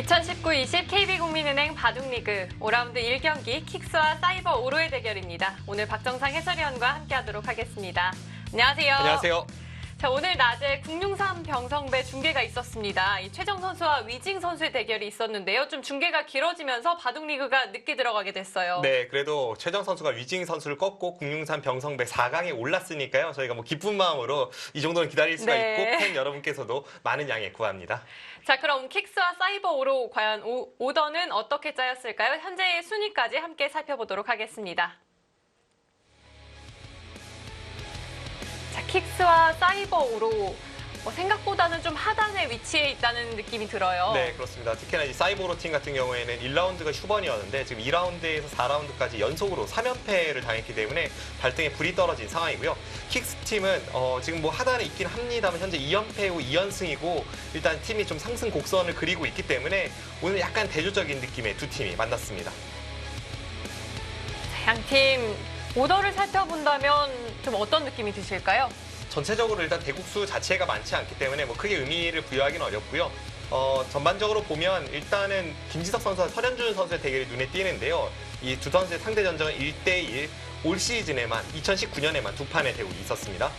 2019-20 KB국민은행 바둑리그 5라운드 1경기 킥스와 사이버 오로의 대결입니다. 오늘 박정상 해설위원과 함께하도록 하겠습니다. 안녕하세요. 안녕하세요. 자, 오늘 낮에 국룡산 병성배 중계가 있었습니다. 이 최정 선수와 위징 선수의 대결이 있었는데요. 좀 중계가 길어지면서 바둑리그가 늦게 들어가게 됐어요. 네, 그래도 최정 선수가 위징 선수를 꺾고 국룡산 병성배 4강에 올랐으니까요. 저희가 기쁜 마음으로 이 정도는 기다릴 수가 있고 팬 여러분께서도 많은 양해 구합니다. 자, 그럼 킥스와 사이버 오로 과연 오더는 어떻게 짜였을까요? 현재의 순위까지 함께 살펴보도록 하겠습니다. 자, 킥스와 사이버 오로 생각보다는 좀 하단에 위치해 있다는 느낌이 들어요. 네, 그렇습니다. 특히나 이 사이버 오로 팀 같은 경우에는 1라운드가 휴번이었는데 지금 2라운드에서 4라운드까지 연속으로 3연패를 당했기 때문에 발등에 불이 떨어진 상황이고요. 킥스 팀은 지금 하단에 있긴 합니다만 현재 2연패 후 2연승이고 일단 팀이 좀 상승 곡선을 그리고 있기 때문에 오늘 약간 대조적인 느낌의 두 팀이 만났습니다. 양팀 오더를 살펴본다면 좀 어떤 느낌이 드실까요? 전체적으로 일단 대국수 자체가 많지 않기 때문에 크게 의미를 부여하기는 어렵고요. 전반적으로 보면 일단은 김지석 선수와 설현준 선수의 대결이 눈에 띄는데요. 이 두 선수의 상대 전적은 1대1, 올 시즌에만 2019년에만 두 판의 대국이 있었습니다.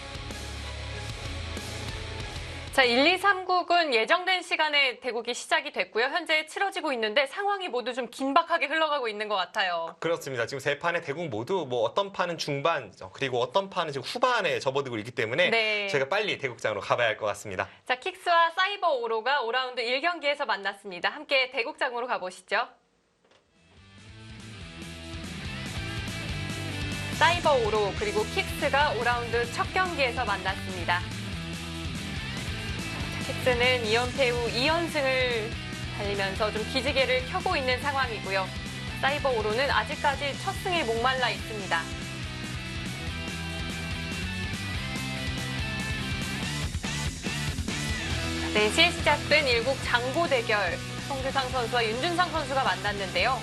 자, 1, 2, 3국은 예정된 시간에 대국이 시작이 됐고요. 현재 치러지고 있는데 상황이 모두 좀 긴박하게 흘러가고 있는 것 같아요. 그렇습니다. 지금 세 판의 대국 모두 어떤 판은 중반, 그리고 어떤 판은 지금 후반에 접어들고 있기 때문에 저희가 빨리 대국장으로 가봐야 할 것 같습니다. 자, 킥스와 사이버 오로가 5라운드 1경기에서 만났습니다. 함께 대국장으로 가보시죠. 사이버 오로 그리고 킥스가 5라운드 첫 경기에서 만났습니다. 킥스는 2연패 후 2연승을 달리면서 좀 기지개를 켜고 있는 상황이고요. 사이버 오로는 아직까지 첫 승에 목말라 있습니다. 네, 4시에 시작된 1국 장고 대결. 송규상 선수와 윤준상 선수가 만났는데요.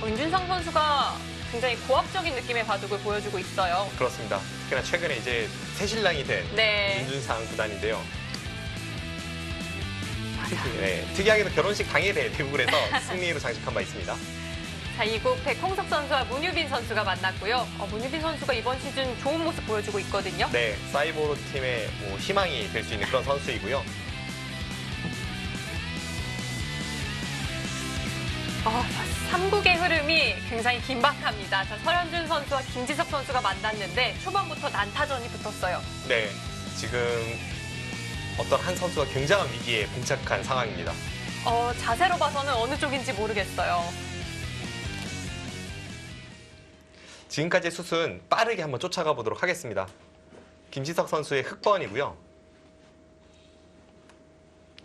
윤준상 선수가 굉장히 고압적인 느낌의 바둑을 보여주고 있어요. 그렇습니다. 특히나 최근에 이제 새신랑이 된 윤준상 구단인데요. 네, 특이하게도 결혼식 당일에 대국을 해서 승리로 장식한 바 있습니다. 자, 2국 백홍석 선수와 문유빈 선수가 만났고요. 문유빈 선수가 이번 시즌 좋은 모습 보여주고 있거든요. 네, 사이버로 팀의 희망이 될 수 있는 그런 선수이고요. 3국의 흐름이 굉장히 긴박합니다. 자, 설현준 선수와 김지석 선수가 만났는데 초반부터 난타전이 붙었어요. 네, 지금 어떤 한 선수가 굉장한 위기에 봉착한 상황입니다. 자세로 봐서는 어느 쪽인지 모르겠어요. 지금까지의 수순 빠르게 한번 쫓아가 보도록 하겠습니다. 김지석 선수의 흑번이고요.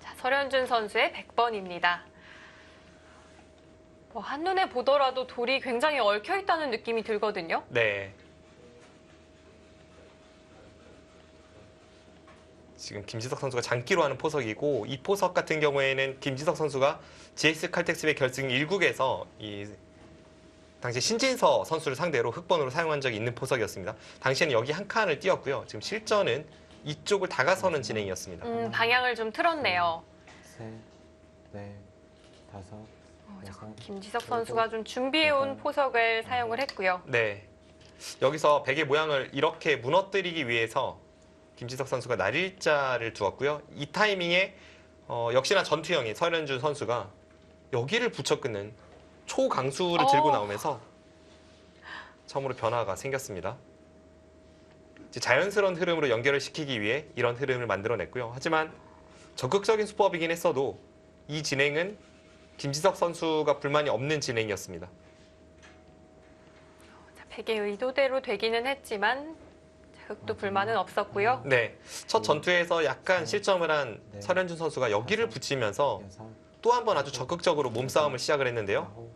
자, 설현준 선수의 100번입니다. 한눈에 보더라도 돌이 굉장히 얽혀있다는 느낌이 들거든요. 네. 지금 김지석 선수가 장기로 하는 포석이고 이 포석 같은 경우에는 김지석 선수가 GS 칼텍스의 결승 1국에서 당시 신진서 선수를 상대로 흑번으로 사용한 적이 있는 포석이었습니다. 당시에는 여기 한 칸을 띄었고요. 지금 실전은 이쪽을 다가서는 진행이었습니다. 방향을 좀 틀었네요. 셋, 넷, 다섯, 여섯. 김지석 선수가 좀 준비해온 포석을 사용을 했고요. 네. 여기서 백의 모양을 이렇게 무너뜨리기 위해서 김지석 선수가 날일자를 두었고요. 이 타이밍에 역시나 전투형인 설현준 선수가 여기를 붙여 끊는 초강수를 들고 나오면서 처음으로 변화가 생겼습니다. 이제 자연스러운 흐름으로 연결을 시키기 위해 이런 흐름을 만들어냈고요. 하지만 적극적인 수법이긴 했어도 이 진행은 김지석 선수가 불만이 없는 진행이었습니다. 백의 의도대로 되기는 했지만 흑도 불만은 없었고요. 네, 첫 전투에서 약간 실점을 한 설현준 선수가 여기를 붙이면서 또 한 번 아주 적극적으로 몸싸움을 시작을 했는데요.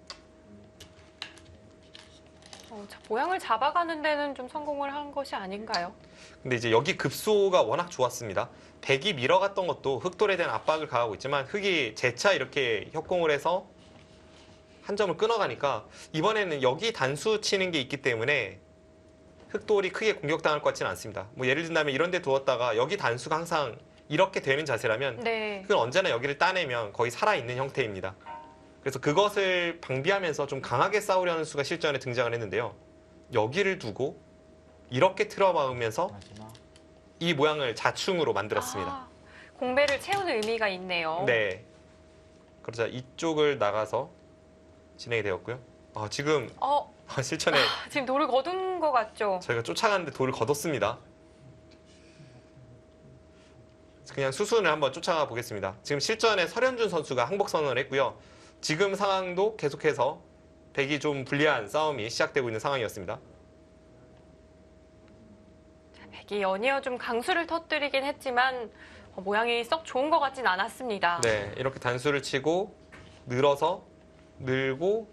모양을 잡아가는 데는 좀 성공을 한 것이 아닌가요? 근데 이제 여기 급소가 워낙 좋았습니다. 백이 밀어갔던 것도 흑돌에 대한 압박을 가하고 있지만 흑이 재차 이렇게 협공을 해서 한 점을 끊어가니까 이번에는 여기 단수 치는 게 있기 때문에 흑돌이 크게 공격당할 것 같지는 않습니다. 예를 든다면 이런 데 두었다가 여기 단수가 항상 이렇게 되는 자세라면 네. 그건 언제나 여기를 따내면 거의 살아있는 형태입니다. 그래서 그것을 방비하면서 좀 강하게 싸우려는 수가 실전에 등장을 했는데요. 여기를 두고 이렇게 틀어박으면서 마지막 이 모양을 자충으로 만들었습니다. 아, 공배를 채우는 의미가 있네요. 네. 그러자 이쪽을 나가서 진행이 되었고요. 지금 실전에 지금 돌을 거둔 것 같죠? 저희가 쫓아가는데 돌을 거뒀습니다. 그냥 수순을 한번 쫓아가 보겠습니다. 지금 실전에 설현준 선수가 항복 선언을 했고요. 지금 상황도 계속해서 백이 좀 불리한 싸움이 시작되고 있는 상황이었습니다. 백이 연이어 좀 강수를 터뜨리긴 했지만 모양이 썩 좋은 것 같진 않았습니다. 네, 이렇게 단수를 치고 늘어서 늘고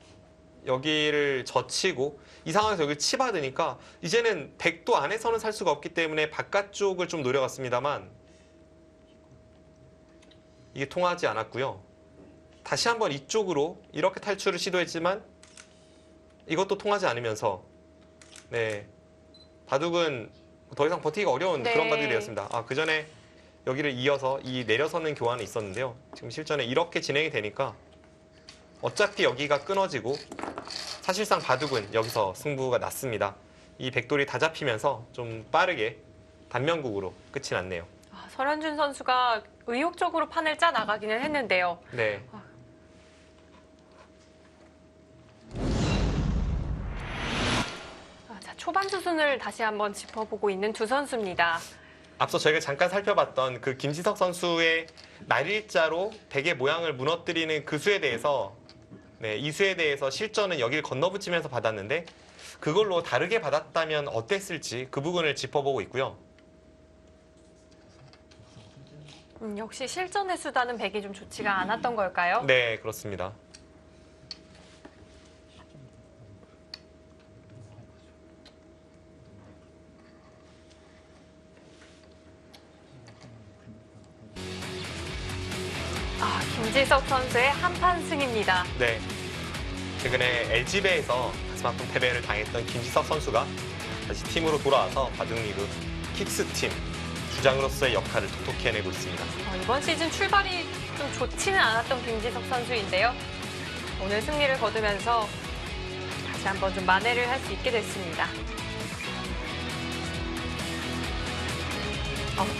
여기를 젖히고 이 상황에서 여기 치받으니까 이제는 백도 안에서는 살 수가 없기 때문에 바깥쪽을 좀 노려갔습니다만 이게 통하지 않았고요. 다시 한번 이쪽으로 이렇게 탈출을 시도했지만 이것도 통하지 않으면서 네, 바둑은 더 이상 버티기가 어려운 네. 그런 바둑이 되었습니다. 그 전에 여기를 이어서 이 내려서는 교환이 있었는데요. 지금 실전에 이렇게 진행이 되니까 어차피 여기가 끊어지고 사실상 바둑은 여기서 승부가 났습니다. 이 백돌이 다 잡히면서 좀 빠르게 단면국으로 끝이 났네요. 설현준 선수가 의욕적으로 판을 짜 나가기는 했는데요. 네. 자, 초반 수순을 다시 한번 짚어보고 있는 두 선수입니다. 앞서 저희가 잠깐 살펴봤던 그 김지석 선수의 날일자로 백의 모양을 무너뜨리는 그 수에 대해서 이 수에 대해서 실전은 여기를 건너붙이면서 받았는데 그걸로 다르게 받았다면 어땠을지 그 부분을 짚어보고 있고요. 역시 실전의 수단은 백이 좀 좋지가 않았던 걸까요? 네, 그렇습니다. 김지석 선수의 한판 승입니다. 네. 최근에 LG배에서 가슴 아픈 패배를 당했던 김지석 선수가 다시 팀으로 돌아와서 바둑리그 킥스팀 주장으로서의 역할을 톡톡히 해내고 있습니다. 이번 시즌 출발이 좀 좋지는 않았던 김지석 선수인데요. 오늘 승리를 거두면서 다시 한번 좀 만회를 할 수 있게 됐습니다.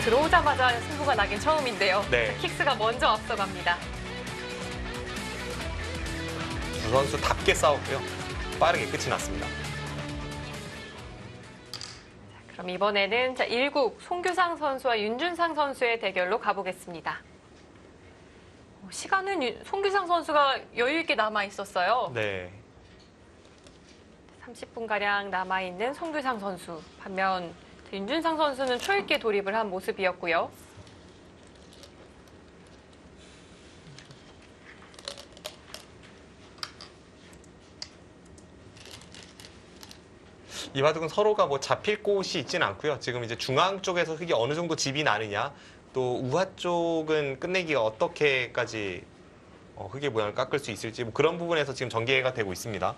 들어오자마자 승부가 나긴 처음인데요. 네. 킥스가 먼저 앞서갑니다. 두 선수답게 싸웠고요. 빠르게 끝이 났습니다. 그럼 이번에는 1국 송규상 선수와 윤준상 선수의 대결로 가보겠습니다. 시간은 송규상 선수가 여유 있게 남아 있었어요. 네. 30분가량 남아있는 송규상 선수. 반면 윤준상 선수는 초읽게 돌입을 한 모습이었고요. 이 바둑은 서로가 뭐 잡힐 곳이 있지는 않고요. 지금 이제 중앙 쪽에서 흙이 어느 정도 집이 나느냐, 또 우하 쪽은 끝내기가 어떻게까지 흙의 모양을 깎을 수 있을지 뭐 그런 부분에서 지금 전개가 되고 있습니다.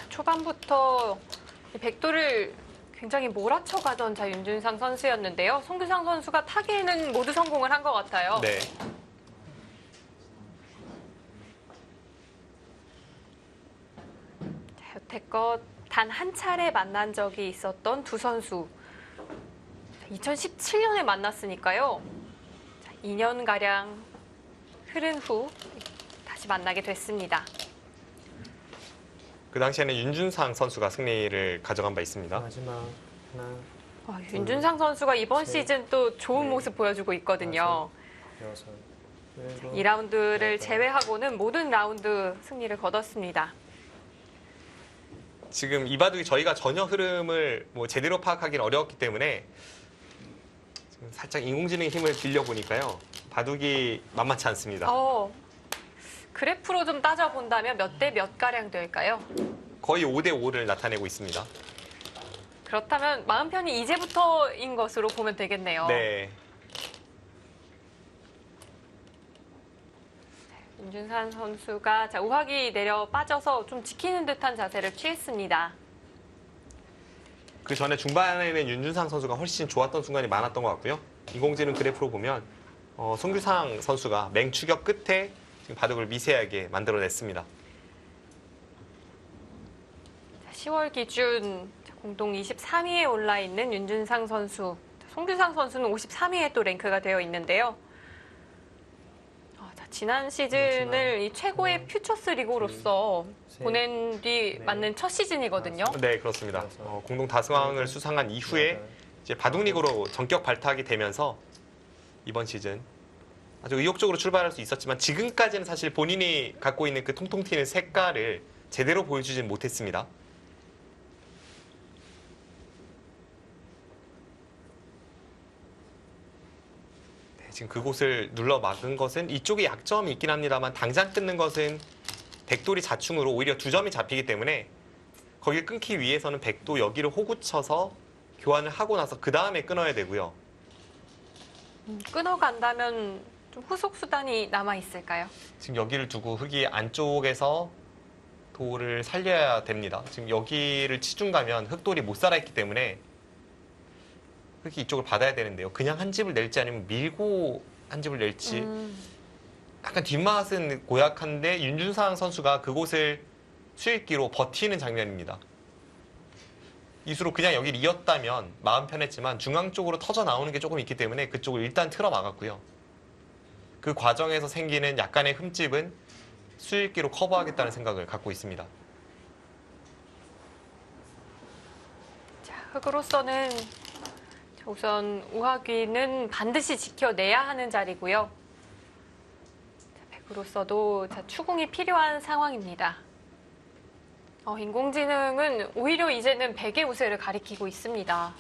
초반부터 백도를 굉장히 몰아쳐가던 윤준상 선수였는데요. 송규상 선수가 타기에는 모두 성공을 한 것 같아요. 네. 여태껏 단 한 차례 만난 적이 있었던 두 선수. 2017년에 만났으니까요. 2년가량 흐른 후 다시 만나게 됐습니다. 그 당시에는 윤준상 선수가 승리를 가져간 바 있습니다. 마지막 하나, 윤준상 선수가 이번 셋, 시즌 또 좋은 넷, 모습 보여주고 있거든요. 여섯, 일곱, 2라운드를 여덟. 제외하고는 모든 라운드 승리를 거뒀습니다. 지금 이 바둑이 저희가 전혀 흐름을 뭐 제대로 파악하기는 어려웠기 때문에 지금 살짝 인공지능의 힘을 빌려보니까요. 바둑이 만만치 않습니다. 그래프로 좀 따져본다면 몇 대 몇 가량 될까요? 거의 5대 5를 나타내고 있습니다. 그렇다면 마음 편히 이제부터인 것으로 보면 되겠네요. 네. 윤준상 선수가 우하기 내려 빠져서 좀 지키는 듯한 자세를 취했습니다. 그 전에 중반에는 윤준상 선수가 훨씬 좋았던 순간이 많았던 것 같고요. 인공지능 그래프로 보면 송규상 선수가 맹추격 끝에 지금 바둑을 미세하게 만들어냈습니다. 10월 기준 공동 23위에 올라 있는 윤준상 선수, 송규상 선수는 53위에 또 랭크가 되어 있는데요. 지난 시즌을 이 최고의 퓨처스 리그로서 보낸 뒤 맞는 첫 시즌이거든요. 네, 그렇습니다. 공동 다승왕을 수상한 이후에 이제 바둑리그로 전격 발탁이 되면서 이번 시즌 아주 의욕적으로 출발할 수 있었지만 지금까지는 사실 본인이 갖고 있는 그 통통 튀는 색깔을 제대로 보여주진 못했습니다. 지금 그곳을 눌러 막은 것은 이쪽에 약점이 있긴 합니다만 당장 끊는 것은 백돌이 자충으로 오히려 2점이 잡히기 때문에 거길 끊기 위해서는 백도 여기를 호구쳐서 교환을 하고 나서 그 다음에 끊어야 되고요. 끊어간다면 좀 후속 수단이 남아 있을까요? 지금 여기를 두고 흑이 안쪽에서 돌을 살려야 됩니다. 지금 여기를 치중 가면 흑돌이 못 살아있기 때문에 흑이 이쪽을 받아야 되는데요. 그냥 한 집을 낼지 아니면 밀고 한 집을 낼지 약간 뒷맛은 고약한데 윤준상 선수가 그곳을 수익기로 버티는 장면입니다. 이수로 그냥 여기를 이었다면 마음 편했지만 중앙 쪽으로 터져 나오는 게 조금 있기 때문에 그쪽을 일단 틀어 막았고요. 그 과정에서 생기는 약간의 흠집은 수익기로 커버하겠다는 생각을 갖고 있습니다. 자, 흑으로서는 우선 우하귀는 반드시 지켜내야 하는 자리고요. 백으로서도 추궁이 필요한 상황입니다. 인공지능은 오히려 이제는 백의 우세를 가리키고 있습니다.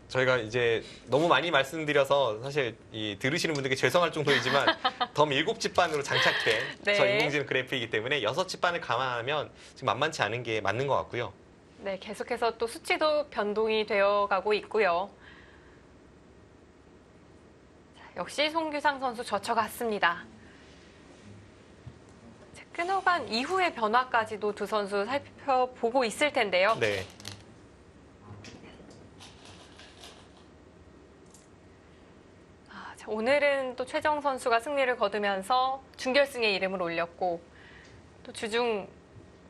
저희가 이제 너무 많이 말씀드려서 사실 들으시는 분들께 죄송할 정도이지만 덤 7집반으로 장착된 네. 저 인공지능 그래프이기 때문에 6집반을 감안하면 지금 만만치 않은 게 맞는 것 같고요. 네, 계속해서 또 수치도 변동이 되어가고 있고요. 자, 역시 송규상 선수 젖혀갔습니다. 자, 끊어간 이후의 변화까지도 두 선수 살펴보고 있을 텐데요. 네. 자, 오늘은 또 최정 선수가 승리를 거두면서 준결승에 이름을 올렸고 또 주중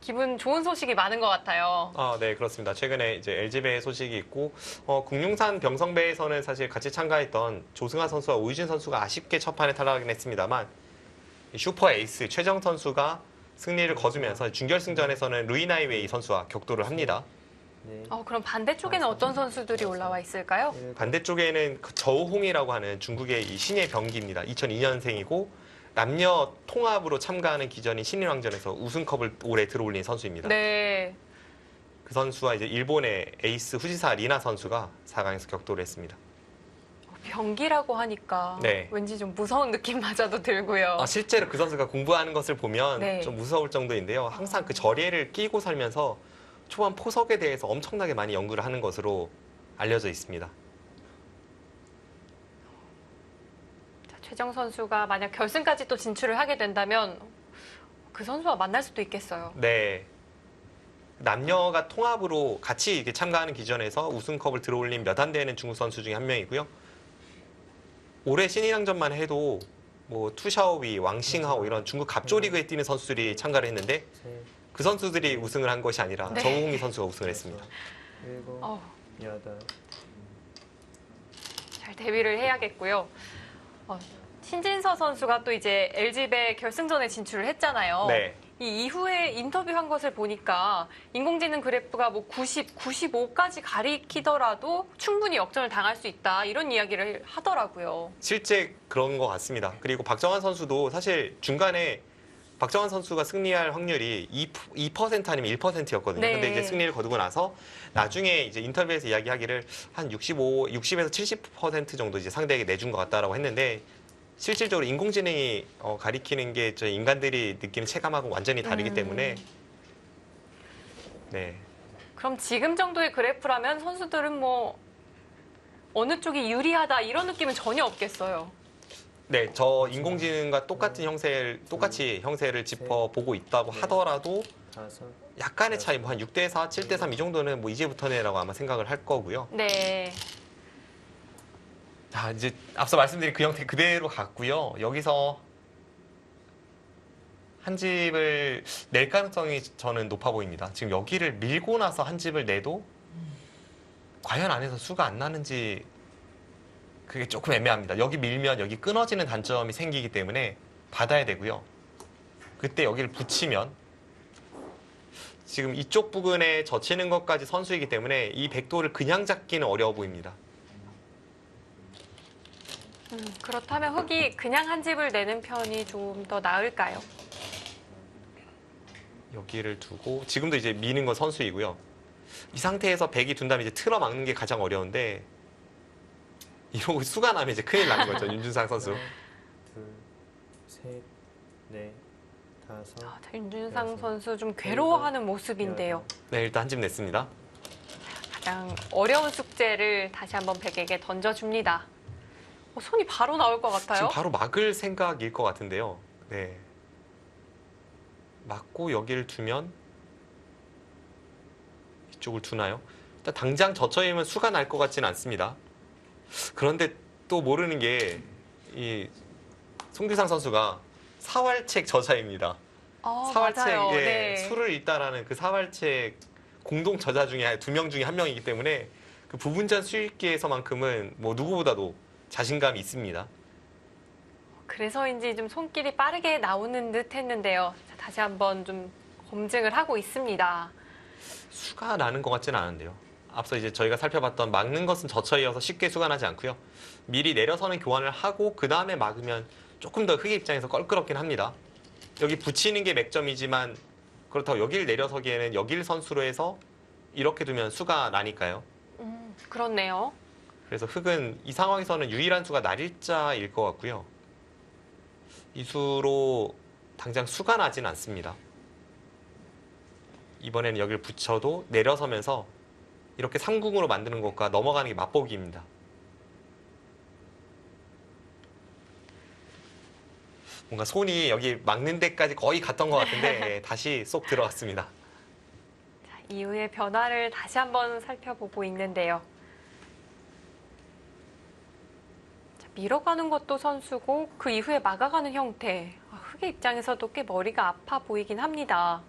기분 좋은 소식이 많은 것 같아요. 네, 그렇습니다. 최근에 이제 LG배 소식이 있고, 국룡산 병성배에서는 사실 같이 참가했던 조승하 선수와 오유진 선수가 아쉽게 첫 판에 탈락하긴 했습니다만, 슈퍼 에이스 최정 선수가 승리를 거두면서 준결승전에서는 루이나이웨이 선수와 격돌을 합니다. 그럼 반대쪽에는 어떤 선수들이 올라와 있을까요? 반대쪽에는 저우홍이라고 하는 중국의 이 신예 병기입니다. 2002년생이고, 남녀 통합으로 참가하는 기전인 신인왕전에서 우승컵을 올해 들어올린 선수입니다. 네. 그 선수와 이제 일본의 에이스 후지사 리나 선수가 4강에서 격돌을 했습니다. 병기라고 하니까 네. 왠지 좀 무서운 느낌마저도 들고요. 실제로 그 선수가 공부하는 것을 보면 네. 좀 무서울 정도인데요. 항상 그 절예를 끼고 살면서 초반 포석에 대해서 엄청나게 많이 연구를 하는 것으로 알려져 있습니다. 최정 선수가 만약 결승까지 또 진출을 하게 된다면 그 선수와 만날 수도 있겠어요. 네. 남녀가 통합으로 같이 이렇게 참가하는 기전에서 우승컵을 들어올린 몇 안 되는 중국 선수 중에 한 명이고요. 올해 신인왕전만 해도 뭐 투샤오비, 왕싱하오 이런 중국 갑조 리그에 뛰는 선수들이 참가를 했는데 그 선수들이 우승을 한 것이 아니라 네. 정우홍이 선수가 우승을 했습니다. 잘 대비를 해야겠고요. 신진서 선수가 또 이제 LG배 결승전에 진출을 했잖아요. 네. 이 이후에 인터뷰한 것을 보니까 인공지능 그래프가 뭐 90, 95까지 가리키더라도 충분히 역전을 당할 수 있다 이런 이야기를 하더라고요. 실제 그런 것 같습니다. 그리고 박정환 선수도 사실 중간에 박정환 선수가 승리할 확률이 2% 아니면 1%였거든요. 네. 근데 이제 승리를 거두고 나서 나중에 이제 인터뷰에서 이야기하기를 한 60에서 70% 정도 이제 상대에게 내준 것 같다라고 했는데 실질적으로 인공지능이 가리키는 게 저희 인간들이 느끼는 체감하고 완전히 다르기 때문에 네. 그럼 지금 정도의 그래프라면 선수들은 뭐 어느 쪽이 유리하다 이런 느낌은 전혀 없겠어요. 네, 저 인공지능과 똑같이 형세를 짚어보고 있다고 하더라도 약간의 차이, 뭐 한 6대4, 7대3 이 정도는 뭐 이제부터네라고 아마 생각을 할 거고요. 네. 자, 이제 앞서 말씀드린 그 형태 그대로 갔고요. 여기서 한 집을 낼 가능성이 저는 높아 보입니다. 지금 여기를 밀고 나서 한 집을 내도 과연 안에서 수가 안 나는지 그게 조금 애매합니다. 여기 밀면 여기 끊어지는 단점이 생기기 때문에 받아야 되고요. 그때 여기를 붙이면 지금 이쪽 부근에 젖히는 것까지 선수이기 때문에 이 백도를 그냥 잡기는 어려워 보입니다. 그렇다면 흑이 그냥 한 집을 내는 편이 좀 더 나을까요? 여기를 두고 지금도 이제 미는 건 선수이고요. 이 상태에서 백이 둔 다음에 이제 틀어 막는 게 가장 어려운데 이러고 수가 나면 이제 큰일 나는 거죠. 윤준상 선수. 하나, 둘, 셋, 넷, 다섯. 자, 윤준상 여섯, 선수 좀 괴로워하는 모습인데요. 여덟. 네, 일단 한 집 냈습니다. 가장 어려운 숙제를 다시 한번 백에게 던져줍니다. 손이 바로 나올 것 같아요. 지금 바로 막을 생각일 것 같은데요. 네. 막고 여기를 두면 이쪽을 두나요? 일단 당장 젖혀이면 수가 날 것 같지는 않습니다. 그런데 또 모르는 게 이 송규상 선수가 사활책 저자입니다. 사활책에 맞아요. 네. 수를 읽다라는 그 사활책 공동 저자 중에 2명 중에 1명이기 때문에 그 부분전 수읽기에서만큼은 뭐 누구보다도 자신감이 있습니다. 그래서인지 좀 손길이 빠르게 나오는 듯 했는데요. 자, 다시 한번 좀 검증을 하고 있습니다. 수가 나는 것 같지는 않은데요. 앞서 이제 저희가 살펴봤던 막는 것은 저처이어서 쉽게 수가 나지 않고요. 미리 내려서는 교환을 하고 그 다음에 막으면 조금 더 흑의 입장에서 껄끄럽긴 합니다. 여기 붙이는 게 맥점이지만 그렇다고 여기를 내려서기에는 여길 선수로 해서 이렇게 두면 수가 나니까요. 그렇네요. 그래서 흑은 이 상황에서는 유일한 수가 날일자일 것 같고요. 이 수로 당장 수가 나진 않습니다. 이번에는 여기를 붙여도 내려서면서 이렇게 삼궁으로 만드는 것과 넘어가는 게 맛보기입니다. 뭔가 손이 여기 막는 데까지 거의 갔던 것 같은데 다시 쏙 들어갔습니다. 자, 이후의 변화를 다시 한번 살펴보고 있는데요. 자, 밀어가는 것도 선수고 그 이후에 막아가는 형태. 흑의 입장에서도 꽤 머리가 아파 보이긴 합니다.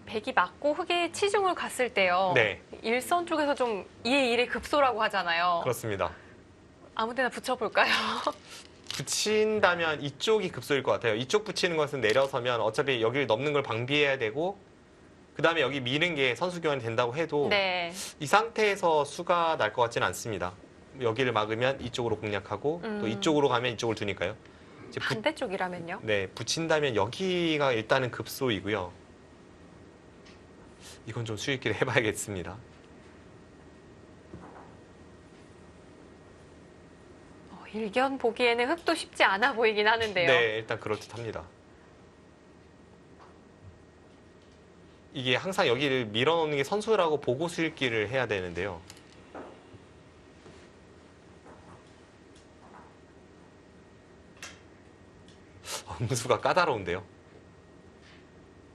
백이 맞고 흑의 치중을 갔을 때요. 네. 일선 쪽에서 좀 2의 1의 급소라고 하잖아요. 그렇습니다. 아무 데나 붙여볼까요? 붙인다면 이쪽이 급소일 것 같아요. 이쪽 붙이는 것은 내려서면 어차피 여기를 넘는 걸 방비해야 되고 그 다음에 여기 미는 게 선수 교환이 된다고 해도 네. 이 상태에서 수가 날 것 같지는 않습니다. 여기를 막으면 이쪽으로 공략하고 또 이쪽으로 가면 이쪽을 두니까요. 이제 반대쪽이라면요? 네, 붙인다면 여기가 일단은 급소이고요. 이건 좀 수익기를 해봐야겠습니다. 일견 보기에는 흑도 쉽지 않아 보이긴 하는데요. 네, 일단 그럴듯합니다. 이게 항상 여기를 밀어놓는 게 선수라고 보고 수익기를 해야 되는데요. 응수가 까다로운데요.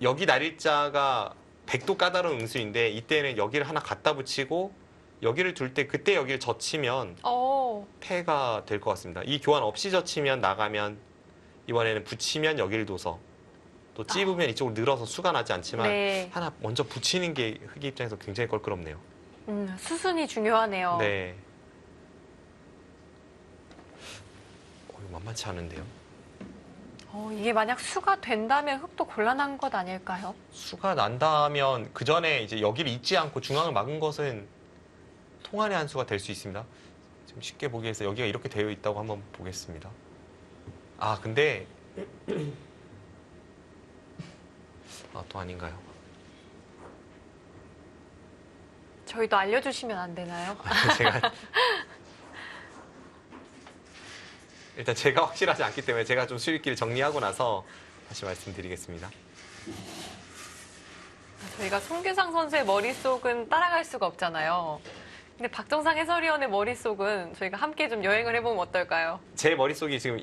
여기 날일자가 100도 까다로운 응수인데 이때는 여기를 하나 갖다 붙이고 여기를 둘 때 그때 여기를 젖히면 패가 될 것 같습니다. 이 교환 없이 젖히면 나가면 이번에는 붙이면 여기를 둬서 또 찝으면 이쪽으로 늘어서 수가 나지 않지만 네. 하나 먼저 붙이는 게 흑의 입장에서 굉장히 껄끄럽네요. 수순이 중요하네요. 네. 만만치 않은데요. 이게 만약 수가 된다면 흑도 곤란한 것 아닐까요? 수가 난다면 그 전에 이제 여기를 잊지 않고 중앙을 막은 것은 통한의 한 수가 될 수 있습니다. 지금 쉽게 보기 위해서 여기가 이렇게 되어 있다고 한번 보겠습니다. 아, 근데 또 아닌가요? 저희도 알려주시면 안 되나요? 일단 제가 확실하지 않기 때문에 제가 좀 수익기를 정리하고 나서 다시 말씀드리겠습니다. 저희가 송규상 선수의 머릿속은 따라갈 수가 없잖아요. 근데 박정상 해설위원의 머릿속은 저희가 함께 좀 여행을 해보면 어떨까요? 제 머릿속이 지금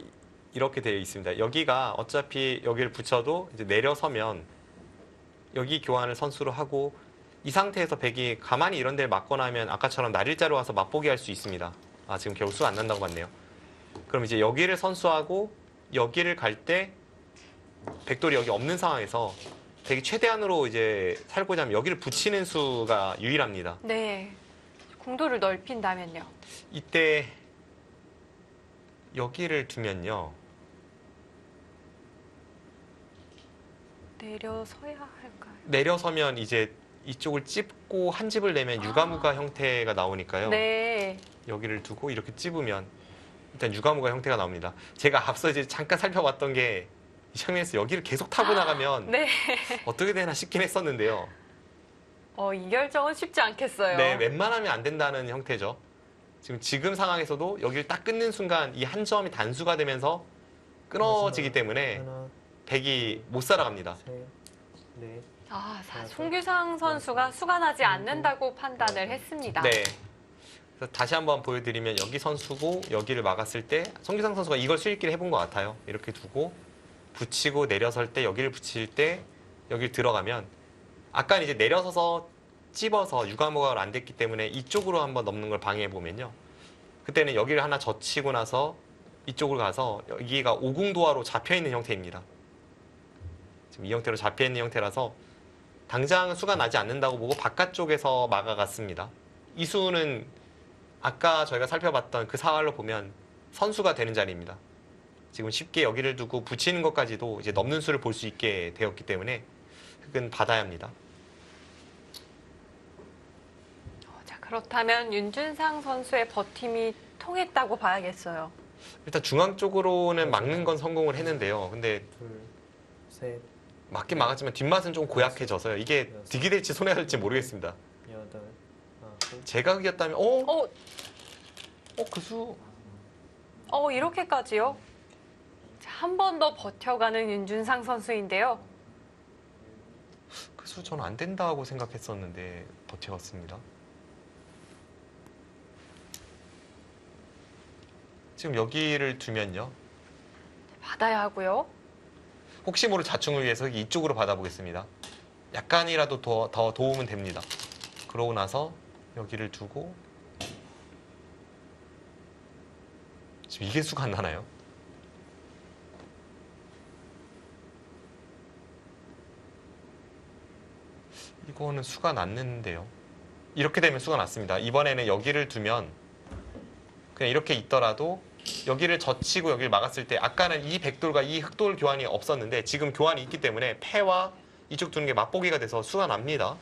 이렇게 되어 있습니다. 여기가 어차피 여기를 붙여도 이제 내려서면 여기 교환을 선수로 하고 이 상태에서 백이 가만히 이런 데를 맞거나 하면 아까처럼 날일자로 와서 맛보기 할 수 있습니다. 아, 지금 겨우 수가 안 난다고 봤네요. 그럼 이제 여기를 선수하고 여기를 갈 때 백돌이 여기 없는 상황에서 백이 최대한으로 이제 살고자 하면 여기를 붙이는 수가 유일합니다. 네. 공도를 넓힌다면요. 이때 여기를 두면요. 내려서야 할까요? 내려서면 이제 이쪽을 찝고 한 집을 내면 유가무가 형태가 나오니까요. 네. 여기를 두고 이렇게 찝으면 일단 유가무가 형태가 나옵니다. 제가 앞서 이제 잠깐 살펴봤던 게 이 장면에서 여기를 계속 타고 나가면 네. 어떻게 되나 싶긴 했었는데요. 이 결정은 쉽지 않겠어요. 네, 웬만하면 안 된다는 형태죠. 지금 상황에서도 여기를 딱 끊는 순간 이 한 점이 단수가 되면서 끊어지기 때문에 하나, 백이 못 살아갑니다. 셋, 넷, 송규상 선수가 수가 나지 않는다고 판단을 했습니다. 네. 그래서 다시 한번 보여드리면 여기 선수고 여기를 막았을 때 송규상 선수가 이걸 수익기를 해본 것 같아요. 이렇게 두고 붙이고 내려설 때 여기를 붙일 때 여기를 들어가면 아까 이제 내려서서 찝어서 유가무가 안 됐기 때문에 이쪽으로 한번 넘는 걸 방해해 보면요. 그때는 여기를 하나 젖히고 나서 이쪽으로 가서 여기가 오궁도화로 잡혀 있는 형태입니다. 지금 이 형태로 잡혀 있는 형태라서 당장 수가 나지 않는다고 보고 바깥쪽에서 막아갔습니다. 이 수는 아까 저희가 살펴봤던 그 사활로 보면 선수가 되는 자리입니다. 지금 쉽게 여기를 두고 붙이는 것까지도 이제 넘는 수를 볼 수 있게 되었기 때문에 흑은 받아야 합니다. 자, 그렇다면 윤준상 선수의 버팀이 통했다고 봐야겠어요. 일단 중앙 쪽으로는 막는 건 성공을 했는데요. 근데 둘, 셋, 맞긴 막았지만 뒷맛은 좀 고약해져서요. 이게 득이 될지 손해가 될지 모르겠습니다. 여덟, 아홉, 제가 흑이었다면 그 수 이렇게까지요? 한 번 더 버텨가는 윤준상 선수인데요. 그 수 저는 안 된다고 생각했었는데 버텨왔습니다. 지금 여기를 두면요. 받아야 하고요. 혹시 모를 자충을 위해서 이쪽으로 받아보겠습니다. 약간이라도 더 도움은 됩니다. 그러고 나서 여기를 두고 지금 이게 수가 안 나나요? 이거는 수가 났는데요. 이렇게 되면 수가 났습니다. 이번에는 여기를 두면 그냥 이렇게 있더라도 여기를 젖히고 여기를 막았을 때 아까는 이 백돌과 이 흑돌 교환이 없었는데 지금 교환이 있기 때문에 패와 이쪽 두는 게 맛보기가 돼서 수가 납니다.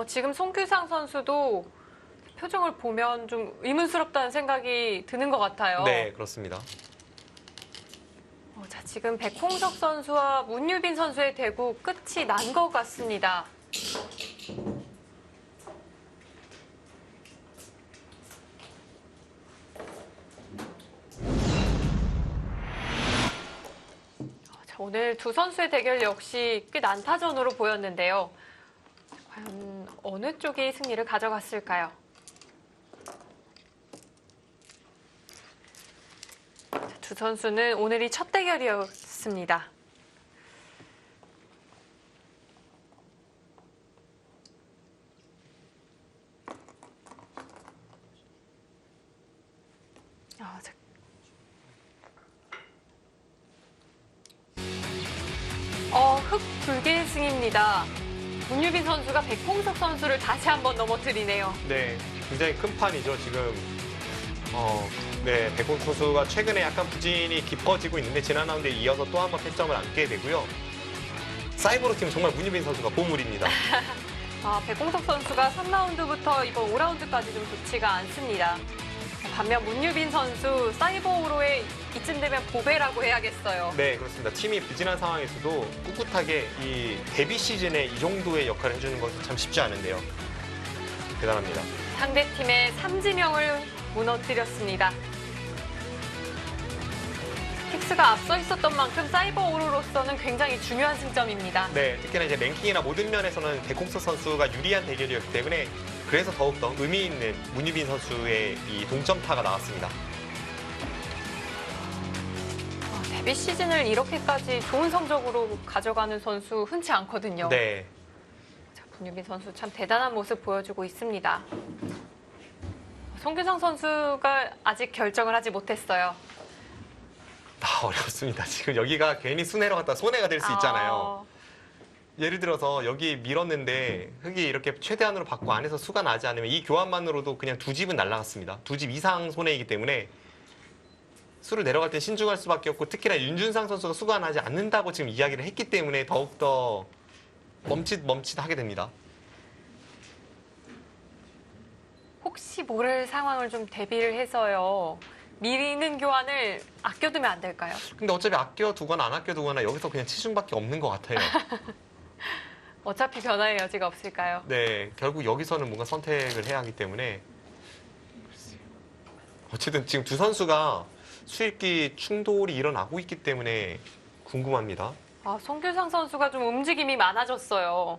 지금 송규상 선수도 표정을 보면 좀 의문스럽다는 생각이 드는 것 같아요. 네, 그렇습니다. 자, 지금 백홍석 선수와 문유빈 선수의 대구 끝이 난 것 같습니다. 자, 오늘 두 선수의 대결 역시 꽤 난타전으로 보였는데요. 과연 어느 쪽이 승리를 가져갔을까요? 자, 두 선수는 오늘이 첫 대결이었습니다. 흑 불계승입니다. 문유빈 선수가 백홍석 선수를 다시 한번 넘어뜨리네요. 네, 굉장히 큰 판이죠. 지금 백홍석 선수가 최근에 약간 부진이 깊어지고 있는데 지난 라운드에 이어서 또 한 번 패점을 안게 되고요. 사이버로 팀은 정말 문유빈 선수가 보물입니다. 백홍석 선수가 3라운드부터 이번 5라운드까지 좀 좋지가 않습니다. 반면 문유빈 선수 사이버오로의 이쯤 되면 보배라고 해야겠어요. 네, 그렇습니다. 팀이 부진한 상황에서도 꿋꿋하게 이 데뷔 시즌에 이 정도의 역할을 해주는 것은 참 쉽지 않은데요. 대단합니다. 상대팀의 삼진영을 무너뜨렸습니다. 픽스가 앞서 있었던 만큼 사이버오로로서는 굉장히 중요한 승점입니다. 네, 특히나 이제 랭킹이나 모든 면에서는 백홍석 선수가 유리한 대결이었기 때문에 그래서 더욱더 의미 있는 문유빈 선수의 이 동점타가 나왔습니다. 데뷔 시즌을 이렇게까지 좋은 성적으로 가져가는 선수 흔치 않거든요. 네. 자, 문유빈 선수 참 대단한 모습 보여주고 있습니다. 송규상 선수가 아직 결정을 하지 못했어요. 어렵습니다. 지금 여기가 괜히 수내로 갔다 손해가 될 수 있잖아요. 아, 예를 들어서 여기 밀었는데 흙이 이렇게 최대한으로 받고 안에서 수가 나지 않으면 이 교환만으로도 그냥 두 집은 날아갔습니다. 두 집 이상 손해이기 때문에 수를 내려갈 때 신중할 수밖에 없고, 특히나 윤준상 선수가 수가 나지 않는다고 지금 이야기를 했기 때문에 더욱더 멈칫하게 됩니다. 혹시 모를 상황을 좀 대비를 해서요. 미리는 교환을 아껴두면 안 될까요? 근데 어차피 아껴두거나 안 아껴두거나 여기서 그냥 치중밖에 없는 것 같아요. 어차피 변화의 여지가 없을까요? 네, 결국 여기서는 뭔가 선택을 해야 하기 때문에. 어쨌든 지금 두 선수가 수익기 충돌이 일어나고 있기 때문에 궁금합니다. 아, 송규상 선수가 좀 움직임이 많아졌어요.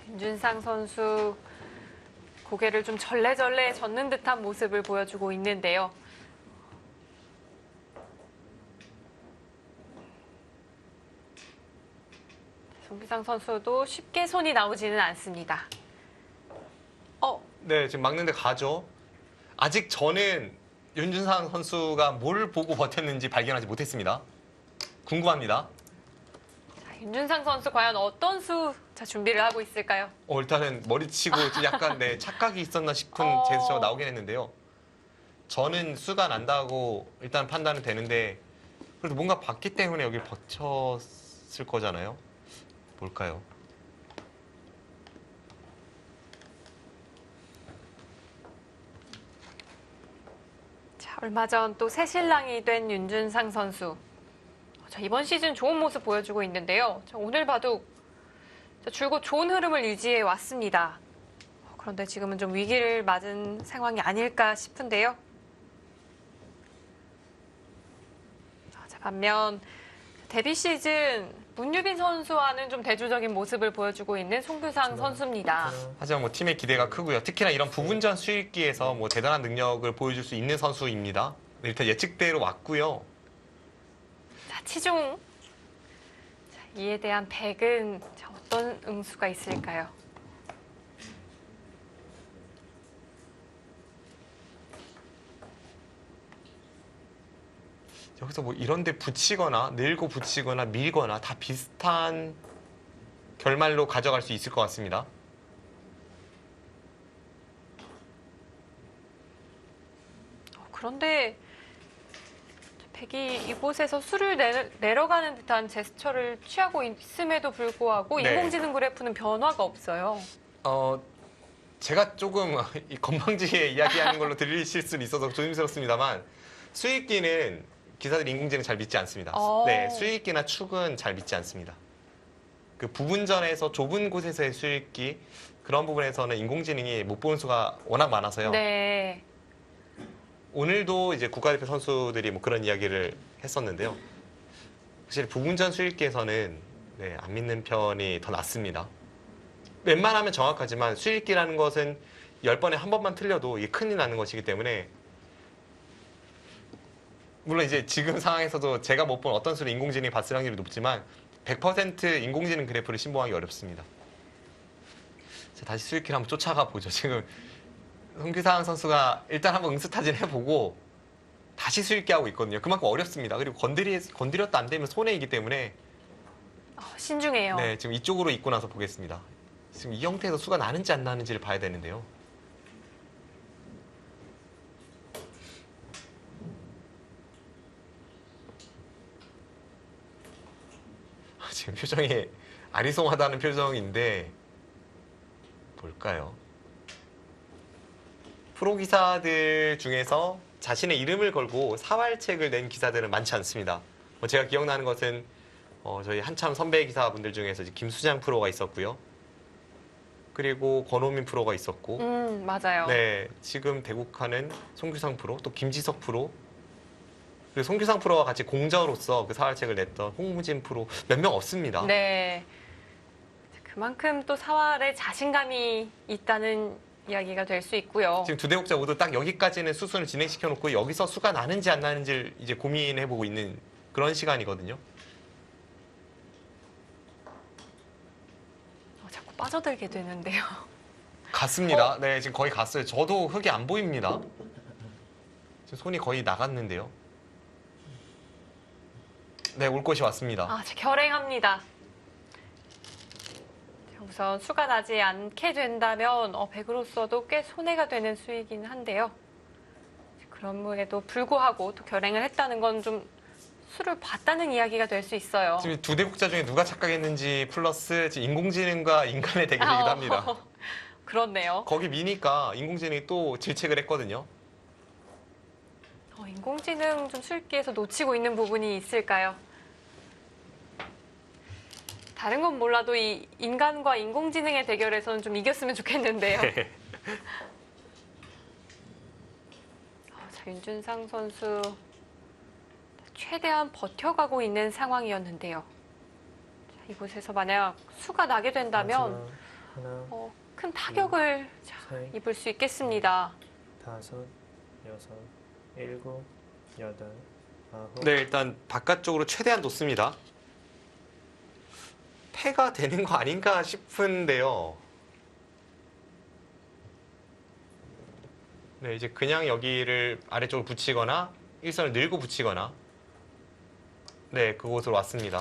윤준상 선수 고개를 좀 절레절레 젓는 듯한 모습을 보여주고 있는데요. 송규상 선수도 쉽게 손이 나오지는 않습니다. 네, 지금 막는데 가죠. 아직 저는 윤준상 선수가 뭘 보고 버텼는지 발견하지 못했습니다. 궁금합니다. 자, 윤준상 선수 과연 어떤 준비를 하고 있을까요? 일단은 머리치고 좀 약간 착각이 있었나 싶은 어. 제스처가 나오긴 했는데요. 저는 수가 난다고 일단 판단은 되는데, 그래도 뭔가 봤기 때문에 여기 버텼을 거잖아요. 뭘까요? 자, 얼마 전 또 새신랑이 된 윤준상 선수. 자, 이번 시즌 좋은 모습 보여주고 있는데요. 자, 오늘 봐도 줄곧 좋은 흐름을 유지해 왔습니다. 그런데 지금은 좀 위기를 맞은 상황이 아닐까 싶은데요. 자, 반면 데뷔 시즌 문유빈 선수와는 좀 대조적인 모습을 보여주고 있는 송규상 선수입니다. 하지만 뭐 팀의 기대가 크고요. 특히나 이런 부분전 수익기에서 뭐 대단한 능력을 보여줄 수 있는 선수입니다. 일단 예측대로 왔고요. 자, 치중. 자, 이에 대한 백은 자, 어떤 응수가 있을까요? 여기서 뭐 이런 데 붙이거나 늘고 붙이거나 밀거나 다 비슷한 결말로 가져갈 수 있을 것 같습니다. 그런데 백이 이곳에서 수를 내려가는 듯한 제스처를 취하고 있음에도 불구하고 네. 인공지능 그래프는 변화가 없어요. 제가 조금 이 건방지게 이야기하는 걸로 들리실 수는 있어서 조심스럽습니다만, 수익기는 기사들이 인공지능 잘 믿지 않습니다. 네, 수익기나 축은 잘 믿지 않습니다. 그 부분전에서 좁은 곳에서의 수익기, 그런 부분에서는 인공지능이 못 보는 수가 워낙 많아서요. 네. 오늘도 이제 국가대표 선수들이 뭐 그런 이야기를 했었는데요. 확실히 부분전 수익기에서는 안 믿는 편이 더 낫습니다. 웬만하면 정확하지만 수익기라는 것은 10번에 한 번만 틀려도 이게 큰일 나는 것이기 때문에, 물론 이제 지금 상황에서도 제가 못 본 어떤 수를 인공지능이 봤을 확률이 높지만 100% 인공지능 그래프를 신봉하기 어렵습니다. 자, 다시 수익기를 한번 쫓아가 보죠. 지금 송규상 선수가 일단 한번 응수타진 해보고 다시 수익기 하고 있거든요. 그만큼 어렵습니다. 그리고 건드렸다 안 되면 손해이기 때문에 신중해요. 네, 지금 이쪽으로 있고 나서 보겠습니다. 지금 이 형태에서 수가 나는지 안 나는지를 봐야 되는데요. 지금 표정이 아리송하다는 표정인데 뭘까요? 프로 기사들 중에서 자신의 이름을 걸고 사활책을 낸 기사들은 많지 않습니다. 제가 기억나는 것은 저희 한참 선배 기사분들 중에서 이제 김수장 프로가 있었고요. 그리고 권호민 프로가 있었고, 맞아요. 네, 지금 대국하는 송규상 프로, 또 김지석 프로, 그리고 송규상 프로와 같이 공저로서 그 사활책을 냈던 홍무진 프로 몇 명 없습니다. 네. 그만큼 또 사활에 자신감이 있다는 이야기가 될 수 있고요. 지금 두 대국자 모두 딱 여기까지는 수순을 진행시켜 놓고 여기서 수가 나는지 안 나는지를 이제 고민해 보고 있는 그런 시간이거든요. 자꾸 빠져들게 되는데요. 갔습니다. 네, 지금 거의 갔어요. 저도 흙이 안 보입니다. 지금 손이 거의 나갔는데요. 네, 올 것이 왔습니다. 아, 결행합니다. 우선 수가 나지 않게 된다면 백으로서도 꽤 손해가 되는 수이긴 한데요. 그럼에도 불구하고 또 결행을 했다는 건 좀 수를 봤다는 이야기가 될 수 있어요. 지금 두 대국자 중에 누가 착각했는지 플러스 지금 인공지능과 인간의 대결이기도 합니다. 그렇네요. 거기 미니까 인공지능이 또 질책을 했거든요. 인공지능 좀 술기에서 놓치고 있는 부분이 있을까요? 다른 건 몰라도 이 인간과 인공지능의 대결에서는 좀 이겼으면 좋겠는데요. 자, 윤준상 선수 최대한 버텨가고 있는 상황이었는데요. 자, 이곳에서 만약 수가 나게 된다면 하나, 큰 타격을 셋. 입을 수 있겠습니다. 5, 6, 7, 8, 9. 네, 일단 바깥쪽으로 최대한 놓습니다. 패가 되는 거 아닌가 싶은데요. 네, 이제 그냥 여기를 아래쪽으로 붙이거나 일선을 늘고 붙이거나 네, 그곳으로 왔습니다.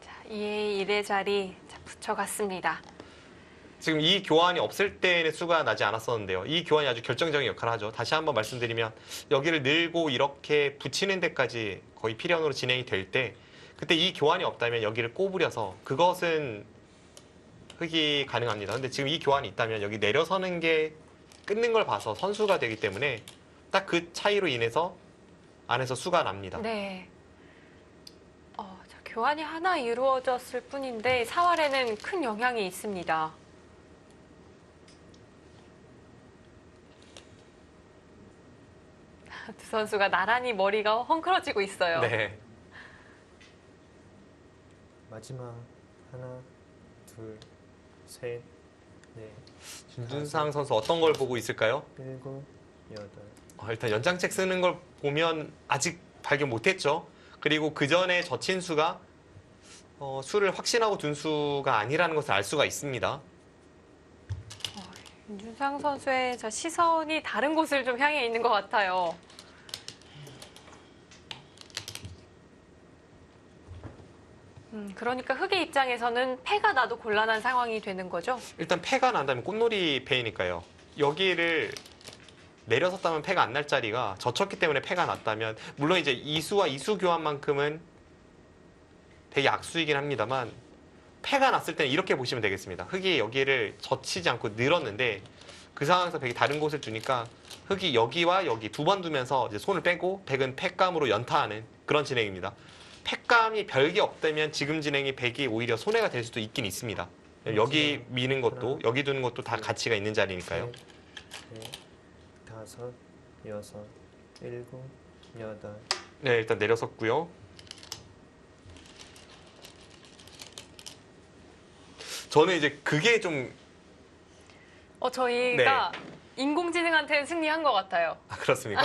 자, 2의 1의 자리 붙여갔습니다. 지금 이 교환이 없을 때는 수가 나지 않았었는데요. 이 교환이 아주 결정적인 역할을 하죠. 다시 한번 말씀드리면 여기를 늘고 이렇게 붙이는 데까지 거의 필연으로 진행이 될 때 그때 이 교환이 없다면 여기를 꼬부려서 그것은 흑이 가능합니다. 근데 지금 이 교환이 있다면 여기 내려서는 게 끊는 걸 봐서 선수가 되기 때문에 딱 그 차이로 인해서 안에서 수가 납니다. 네. 자, 교환이 하나 이루어졌을 뿐인데 사활에는 큰 영향이 있습니다. 두 선수가 나란히 머리가 헝클어지고 있어요. 네. 마지막 하나, 둘, 셋, 넷, 윤준상 선수 어떤 걸 보고 있을까요? 7, 8. 일단 연장책 쓰는 걸 보면 아직 발견 못했죠. 그리고 그 전에 젖힌 수가 수를 확신하고 둔 수가 아니라는 것을 알 수가 있습니다. 윤준상 선수의 시선이 다른 곳을 좀 향해 있는 것 같아요. 그러니까 흑의 입장에서는 패가 나도 곤란한 상황이 되는 거죠? 일단 패가 난다면 꽃놀이 패이니까요. 여기를 내려섰다면 패가 안 날 자리가 젖혔기 때문에 패가 났다면 물론 이제 이수와 이수 교환만큼은 되게 악수이긴 합니다만 패가 났을 때는 이렇게 보시면 되겠습니다. 흑이 여기를 젖히지 않고 늘었는데 그 상황에서 백이 다른 곳을 두니까 흑이 여기와 여기 두 번 두면서 이제 손을 빼고 백은 패감으로 연타하는 그런 진행입니다. 패감이 별게 없다면 지금 진행이 백이 오히려 손해가 될 수도 있긴 있습니다. 여기 미는 것도 여기 두는 것도 다 가치가 있는 자리니까요. 넷, 5, 6, 7, 8. 네, 일단 내려섰고요. 저는 이제 그게 좀 저희가 인공지능한테는 승리한 것 같아요. 그렇습니까?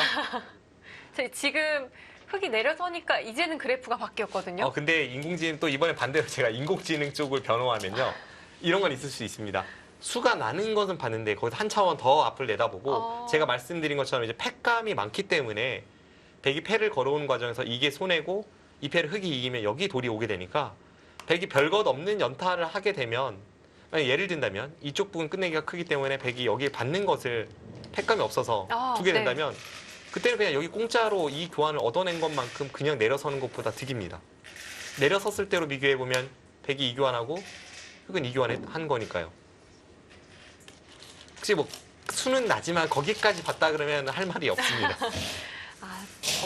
지금 흑이 내려서니까 이제는 그래프가 바뀌었거든요. 근데 인공지능 또 이번에 반대로 제가 인공지능 쪽을 변호하면요. 이런 건 있을 수 있습니다. 수가 나는 것은 봤는데 거기서 한 차원 더 앞을 내다보고 제가 말씀드린 것처럼 이제 패감이 많기 때문에 백이 패를 걸어오는 과정에서 이게 손해고 이 패를 흑이 이기면 여기 돌이 오게 되니까 백이 별것 없는 연타를 하게 되면 예를 든다면 이쪽 부분 끝내기가 크기 때문에 백이 여기에 받는 것을 패감이 없어서 두게 된다면 그때는 그냥 여기 공짜로 이 교환을 얻어낸 것만큼 그냥 내려서는 것보다 득입니다. 내려섰을 때로 비교해보면 백이 이 교환하고 흑은 이 교환한 거니까요. 혹시 뭐 수는 나지만 거기까지 봤다 그러면 할 말이 없습니다. 더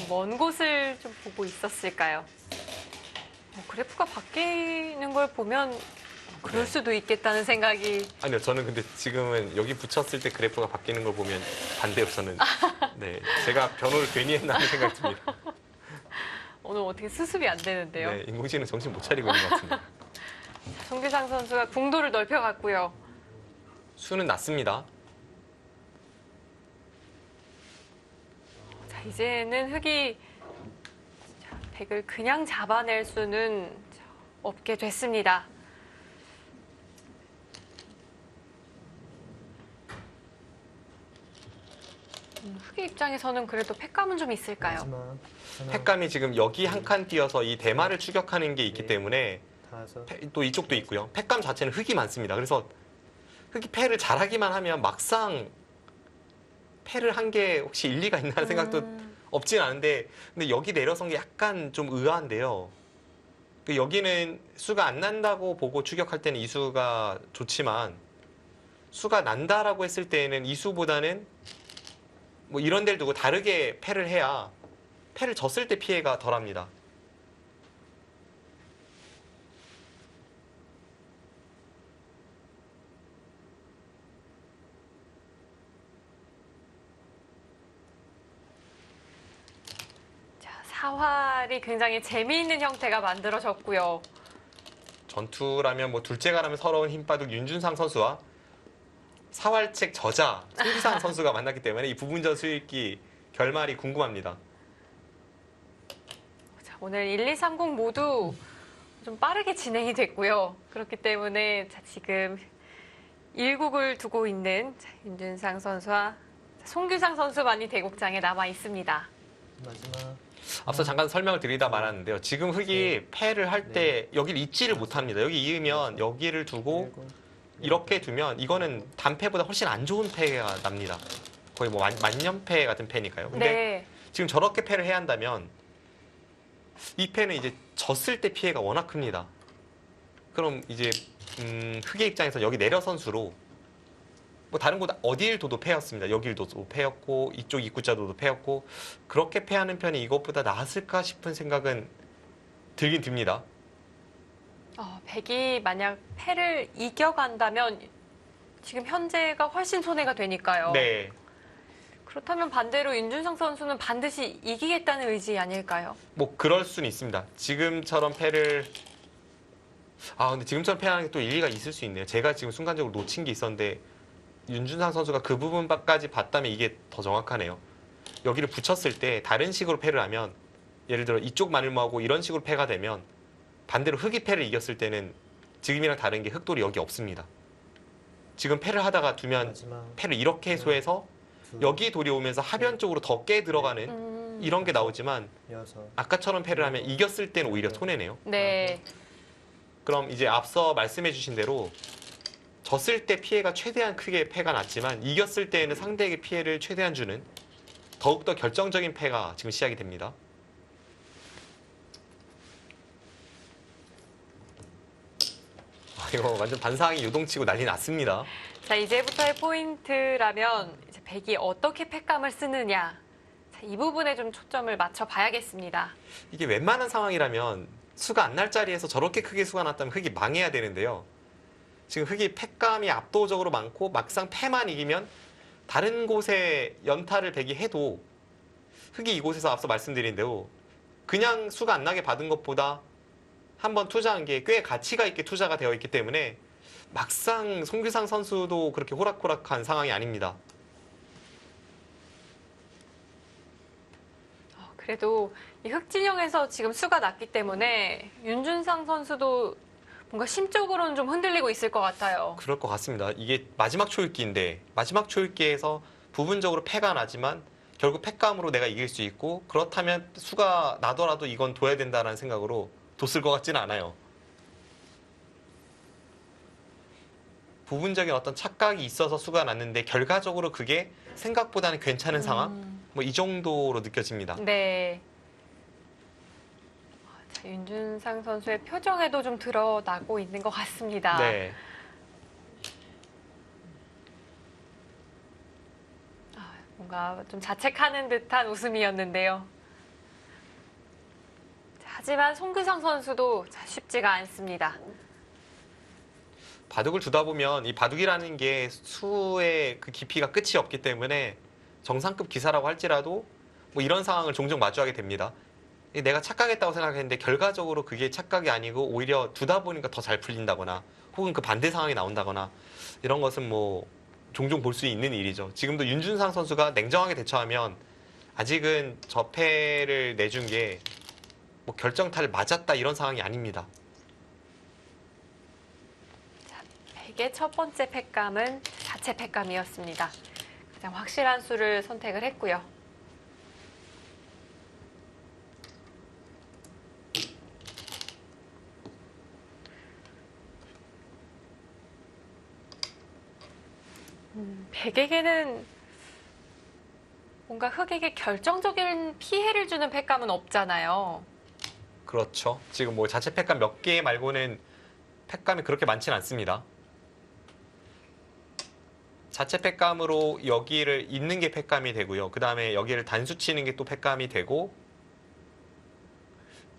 먼 곳을 좀 보고 있었을까요? 그래프가 바뀌는 걸 보면 그럴 네. 수도 있겠다는 생각이. 아니요, 저는 근데 지금은 여기 붙였을 때 그래프가 바뀌는 걸 보면 반대로 저는 네, 제가 변호를 괜히 했나 하는 생각이 듭니다. 오늘 어떻게 수습이 안 되는데요. 네, 인공지능 정신 못 차리고 있는 것 같은데. 송규상 선수가 궁도를 넓혀갔고요. 수는 낮습니다. 자, 이제는 흑이 백을 그냥 잡아낼 수는 없게 됐습니다. 흑의 입장에서는 그래도 팩감은 좀 있을까요? 마지막 하나, 팩감이 지금 여기 한 칸 띄어서 이 대마를 추격하는 게 있기 때문에 다섯, 또 이쪽도 있고요. 팩감 자체는 흑이 많습니다. 그래서 흑이 패를 잘하기만 하면 막상 패를 한 게 혹시 일리가 있나 하는 생각도 없진 않은데, 근데 여기 내려선 게 약간 좀 의아한데요. 여기는 수가 안 난다고 보고 추격할 때는 이 수가 좋지만, 수가 난다라고 했을 때에는 이 수보다는 뭐 이런 데를 두고 다르게 패를 해야 패를 졌을 때 피해가 덜합니다. 자, 사활이 굉장히 재미있는 형태가 만들어졌고요. 전투라면 뭐 둘째가라면 서러운 힘바둑 윤준상 선수와 사활책 저자 송기상 선수가 만났기 때문에 이 부분전 수익기 결말이 궁금합니다. 자, 오늘 1, 2, 30 모두 좀 빠르게 진행이 됐고요. 그렇기 때문에 자, 지금 1국을 두고 있는 윤준상 선수와 송규상 선수만이 대국장에 남아 있습니다. 마지막 앞서 잠깐 설명을 드리다 말았는데요. 지금 흑이 패를 할 때 여기를 잊지를 못합니다. 여기 이으면 여기를 두고 일곱, 이렇게 두면 이거는 단패보다 훨씬 안 좋은 패가 납니다. 거의 뭐 만년패 같은 패니까요. 근데 네. 지금 저렇게 패를 해야 한다면 이 패는 이제 졌을 때 피해가 워낙 큽니다. 그럼 이제 흑의 입장에서 여기 내려선 수로 뭐 다른 곳 어디를 둬도 패였습니다. 여길 둬도 패였고 이쪽 입구자도 패였고, 그렇게 패하는 편이 이것보다 나았을까 싶은 생각은 들긴 듭니다. 백이 만약 패를 이겨간다면 지금 현재가 훨씬 손해가 되니까요. 네. 그렇다면 반대로 윤준상 선수는 반드시 이기겠다는 의지 아닐까요? 뭐 그럴 수는 있습니다. 지금처럼 패를 근데 지금처럼 패하는 게 또 일리가 있을 수 있네요. 제가 지금 순간적으로 놓친 게 있었는데 윤준상 선수가 그 부분까지 봤다면 이게 더 정확하네요. 여기를 붙였을 때 다른 식으로 패를 하면, 예를 들어 이쪽 마늘모하고 이런 식으로 패가 되면 반대로 흑이 패를 이겼을 때는 지금이랑 다른 게 흑돌이 여기 없습니다. 지금 패를 하다가 두면 마지막 패를 이렇게 해소해서 둘, 여기 돌이 오면서 하변 쪽으로 더 깨 들어가는 이런 게 나오지만, 여섯, 아까처럼 패를 하면 이겼을 때는 오히려 손해네요. 네. 그럼 이제 앞서 말씀해 주신 대로 졌을 때 피해가 최대한 크게 패가 났지만 이겼을 때에는 상대에게 피해를 최대한 주는 더욱더 결정적인 패가 지금 시작이 됩니다. 이거 완전 반사항이 요동치고 난리 났습니다. 자, 이제부터의 포인트라면 이제 백이 어떻게 팩감을 쓰느냐. 자, 이 부분에 좀 초점을 맞춰 봐야겠습니다. 이게 웬만한 상황이라면 수가 안 날 자리에서 저렇게 크게 수가 났다면 흑이 망해야 되는데요. 지금 흑이 팩감이 압도적으로 많고 막상 패만 이기면 다른 곳에 연타를 백이 해도 흑이 이곳에서 앞서 말씀드린 대로 그냥 수가 안 나게 받은 것보다 한번 투자한 게 꽤 가치가 있게 투자가 되어 있기 때문에 막상 송규상 선수도 그렇게 호락호락한 상황이 아닙니다. 그래도 이 흑진영에서 지금 수가 났기 때문에 윤준상 선수도 뭔가 심적으로는 좀 흔들리고 있을 것 같아요. 그럴 것 같습니다. 이게 마지막 초읽기인데 마지막 초읽기에서 부분적으로 패가 나지만 결국 팩감으로 내가 이길 수 있고, 그렇다면 수가 나더라도 이건 둬야 된다는 생각으로 뒀을 것 같지는 않아요. 부분적인 어떤 착각이 있어서 수가 났는데 결과적으로 그게 생각보다는 괜찮은 상황? 뭐 이 정도로 느껴집니다. 네. 자, 윤준상 선수의 표정에도 좀 드러나고 있는 것 같습니다. 네. 뭔가 좀 자책하는 듯한 웃음이었는데요. 자, 하지만 송규상 선수도 쉽지가 않습니다. 바둑을 두다 보면 이 바둑이라는 게 수의 그 깊이가 끝이 없기 때문에 정상급 기사라고 할지라도 뭐 이런 상황을 종종 마주하게 됩니다. 내가 착각했다고 생각했는데 결과적으로 그게 착각이 아니고 오히려 두다 보니까 더 잘 풀린다거나 혹은 그 반대 상황이 나온다거나 이런 것은 뭐 종종 볼 수 있는 일이죠. 지금도 윤준상 선수가 냉정하게 대처하면 아직은 저 패를 내준 게 뭐 결정타를 맞았다 이런 상황이 아닙니다. 백의 첫 번째 팩감은 자체 팩감이었습니다. 가장 확실한 수를 선택을 했고요. 백에게는 뭔가 흑에게 결정적인 피해를 주는 팩감은 없잖아요. 그렇죠. 지금 뭐 자체 팩감 몇 개 말고는 팩감이 그렇게 많지는 않습니다. 자체 팩감으로 여기를 잇는 게 팩감이 되고요. 그 다음에 여기를 단수 치는 게 또 팩감이 되고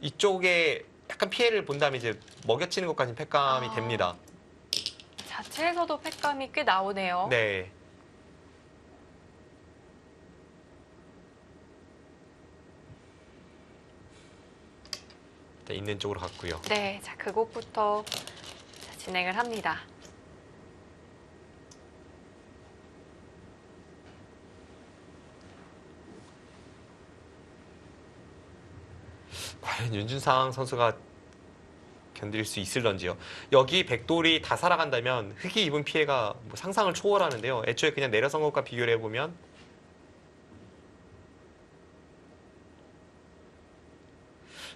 이쪽에 약간 피해를 본 다음에 이제 먹여치는 것까지 팩감이 됩니다. 자체에서도 팩감이 꽤 나오네요. 네. 일단 있는 쪽으로 갔고요. 네, 자 그곳부터 자, 진행을 합니다. 과연 윤준상 선수가 견딜 수 있을런지요. 여기 백돌이 다 살아간다면 흑이 입은 피해가 뭐 상상을 초월하는데요. 애초에 그냥 내려선 것과 비교를 해보면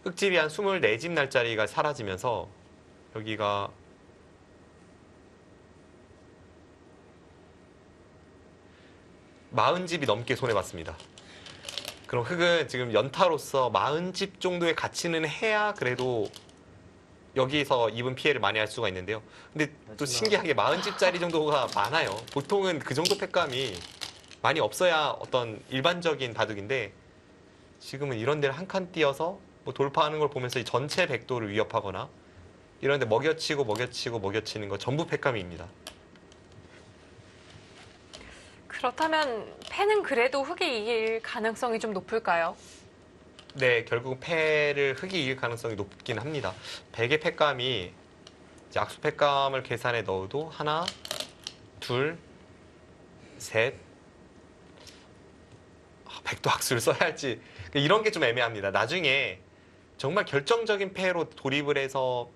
흑집이 한 24집 날짜리가 사라지면서 여기가 마흔 집이 넘게 손해봤습니다. 그럼 흑은 지금 연타로서 40집 정도의 가치는 해야 그래도 여기서 입은 피해를 많이 할 수가 있는데요. 근데 또 신기하게 40집짜리 정도가 많아요. 보통은 그 정도 팩감이 많이 없어야 어떤 일반적인 바둑인데 지금은 이런 데를 한 칸 띄어서 뭐 돌파하는 걸 보면서 이 전체 백도를 위협하거나 이런 데 먹여치고 먹여치고 먹여치는 거 전부 팩감입니다. 그렇다면 패는 그래도 흑이 이길 가능성이 좀 높을까요? 네, 결국 패를 흑이 이길 가능성이 높긴 합니다. 백의 팩감이 이제 악수 팩감을 계산해 넣어도 하나, 둘, 셋. 백도 악수를 써야 할지 이런 게 좀 애매합니다. 나중에 정말 결정적인 패로 돌입을 해서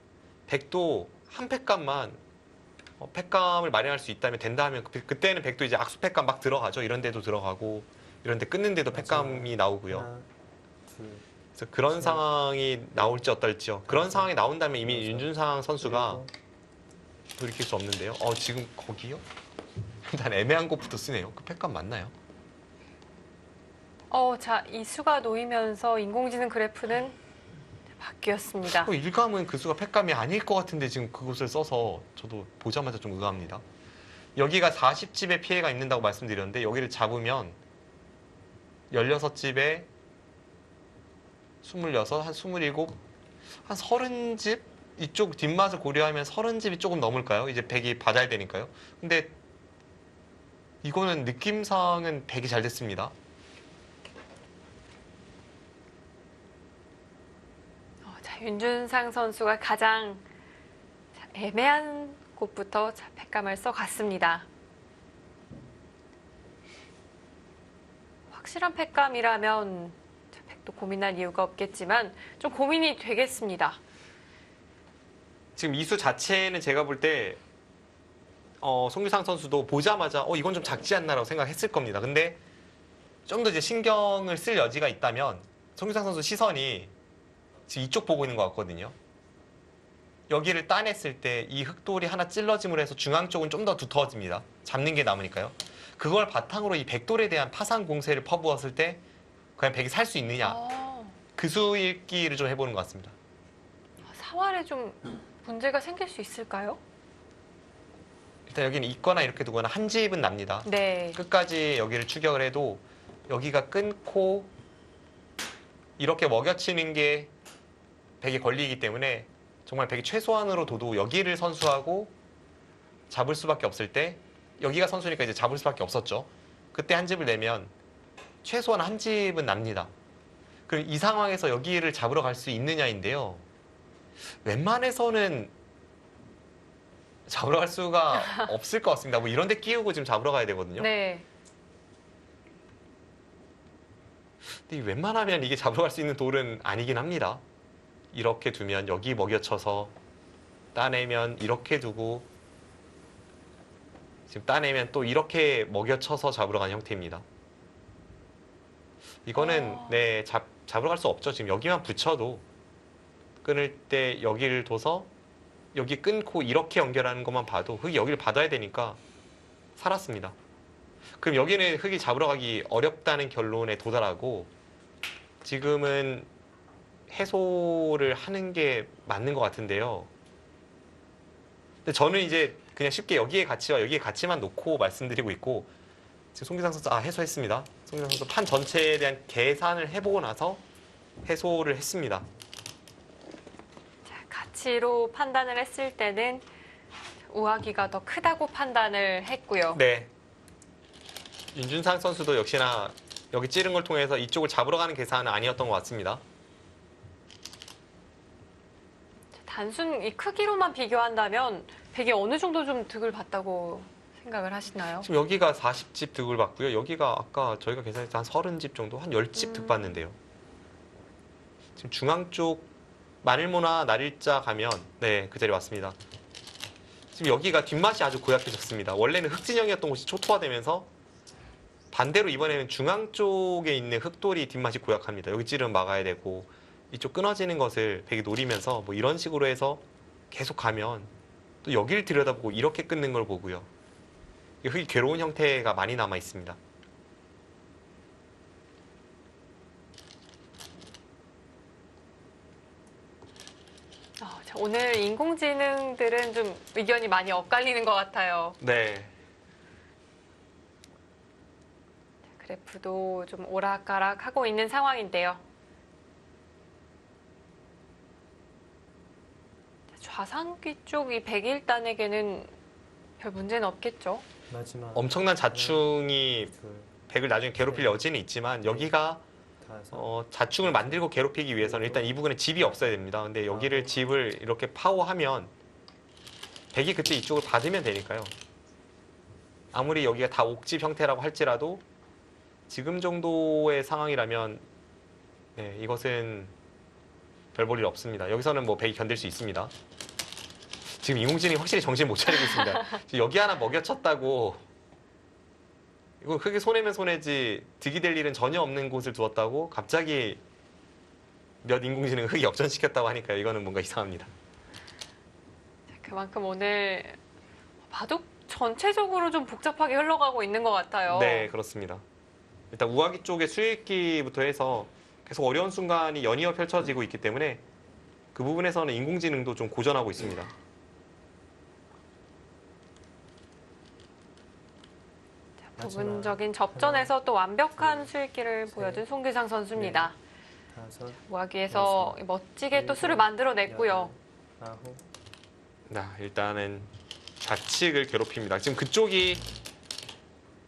백도 한 팩감만 팩감을 마련할 수 있다면 된다 하면 그때는 백도 이제 악수 팩감 막 들어가죠. 이런 데도 들어가고 이런 데 끊는 데도 팩감이 나오고요. 하나, 둘, 그래서 그런 셋, 상황이 나올지 어떨지요. 그런 상황이 나온다면 이미 여섯, 윤준상 선수가 일곱, 돌이킬 수 없는데요. 지금 거기요? 일단 애매한 곳부터 쓰네요. 그 팩감 맞나요? 자, 이 수가 놓이면서 인공지능 그래프는 바뀌었습니다. 일감은 그 수가 팩감이 아닐 것 같은데 지금 그곳을 써서 저도 보자마자 좀 의아합니다. 여기가 40집의 피해가 있는다고 말씀드렸는데 여기를 잡으면 16집에 26, 한 27, 한 30집? 이쪽 뒷맛을 고려하면 30집이 조금 넘을까요? 이제 백이 받아야 되니까요. 근데 이거는 느낌상은 백이 잘 됐습니다. 자, 윤준상 선수가 가장 애매한 곳부터 자, 팩감을 써갔습니다. 확실한 팩감이라면 자, 백도 고민할 이유가 없겠지만 좀 고민이 되겠습니다. 지금 이 수 자체는 제가 볼 때 송규상 선수도 보자마자 이건 좀 작지 않나라고 생각했을 겁니다. 근데 좀 더 이제 신경을 쓸 여지가 있다면 송규상 선수 시선이 지금 이쪽 보고 있는 것 같거든요. 여기를 따냈을 때 이 흑돌이 하나 찔러짐으로 해서 중앙 쪽은 좀 더 두터워집니다. 잡는 게 남으니까요. 그걸 바탕으로 이 백돌에 대한 파상 공세를 퍼부었을 때 과연 백이 살 수 있느냐. 그 수 읽기를 좀 해보는 것 같습니다. 사활에 좀 문제가 생길 수 있을까요? 일단 여기는 있거나 이렇게 두거나 한 집은 납니다. 네. 끝까지 여기를 추격을 해도 여기가 끊고 이렇게 먹여치는 게 백이 걸리기 때문에 정말 백이 최소한으로 둬도 여기를 선수하고 잡을 수밖에 없을 때 여기가 선수니까 이제 잡을 수밖에 없었죠. 그때 한 집을 내면 최소한 한 집은 납니다. 그럼 이 상황에서 여기를 잡으러 갈 수 있느냐인데요. 웬만해서는 잡으러 갈 수가 없을 것 같습니다. 뭐 이런 데 끼우고 지금 잡으러 가야 되거든요. 네. 근데 웬만하면 이게 잡으러 갈 수 있는 돌은 아니긴 합니다. 이렇게 두면 여기 먹여쳐서 따내면 이렇게 두고 지금 따내면 또 이렇게 먹여쳐서 잡으러 가는 형태입니다. 이거는 네, 잡으러 갈 수 없죠. 지금 여기만 붙여도 끊을 때 여기를 둬서 여기 끊고 이렇게 연결하는 것만 봐도 흙이 여기를 받아야 되니까 살았습니다. 그럼 여기는 흙이 잡으러 가기 어렵다는 결론에 도달하고 지금은 해소를 하는 게 맞는 것 같은데요. 근데 저는 이제 그냥 쉽게 여기의 가치와 여기의 가치만 놓고 말씀드리고 있고 지금 송기상 선수 해소했습니다. 송기상 선수 판 전체에 대한 계산을 해보고 나서 해소를 했습니다. 자, 가치로 판단을 했을 때는 우아기가 더 크다고 판단을 했고요. 네. 윤준상 선수도 역시나 여기 찌른 걸 통해서 이쪽을 잡으러 가는 계산은 아니었던 것 같습니다. 단순 이 크기로만 비교한다면 백이 어느 정도 좀 득을 봤다고 생각을 하시나요? 지금 여기가 40집 득을 봤고요. 여기가 아까 저희가 계산했을 때 한 30집 정도, 한 10집 득 봤는데요. 지금 중앙 쪽 마늘모나 날일자 가면 네, 그 자리 왔습니다. 지금 여기가 뒷맛이 아주 고약해졌습니다. 원래는 흑진영이었던 곳이 초토화되면서 반대로 이번에는 중앙 쪽에 있는 흑돌이 뒷맛이 고약합니다. 여기 찌르면 막아야 되고 이쪽 끊어지는 것을 백이 노리면서 뭐 이런 식으로 해서 계속 가면 또 여기를 들여다보고 이렇게 끊는 걸 보고요. 흙이 괴로운 형태가 많이 남아 있습니다. 자, 오늘 인공지능들은 좀 의견이 많이 엇갈리는 것 같아요. 네. 그래프도 좀 오락가락 하고 있는 상황인데요. 좌상귀 쪽 이 101단에게는 별 문제는 없겠죠? 마지막 엄청난 자충이 둘, 백을 나중에 괴롭힐 여지는 있지만 여기가 다섯, 자충을 만들고 괴롭히기 위해서는 일단 이 부분에 집이 없어야 됩니다. 근데 여기를 집을 이렇게 파워하면 백이 그때 이쪽을 받으면 되니까요. 아무리 여기가 다 옥집 형태라고 할지라도 지금 정도의 상황이라면 네, 이것은 별 볼 일 없습니다. 여기서는 뭐 백이 견딜 수 있습니다. 지금 인공지능이 확실히 정신 못 차리고 있습니다. 지금 여기 하나 먹여쳤다고 이거 크게 손해면 손해지 득이 될 일은 전혀 없는 곳을 두었다고 갑자기 몇 인공지능 흙이 역전시켰다고 하니까 이거는 뭔가 이상합니다. 그만큼 오늘 바둑 전체적으로 좀 복잡하게 흘러가고 있는 것 같아요. 네, 그렇습니다. 일단 우아기 쪽의 수익기부터 해서 계속 어려운 순간이 연이어 펼쳐지고 있기 때문에 그 부분에서는 인공지능도 좀 고전하고 있습니다. 부분적인 접전에서 또 완벽한 수익기를 보여준 송규상 선수입니다. 다섯, 우아기에서 멋지게 또 수를 만들어냈고요. 여덟, 아홉, 일단은 좌측을 괴롭힙니다. 지금 그쪽이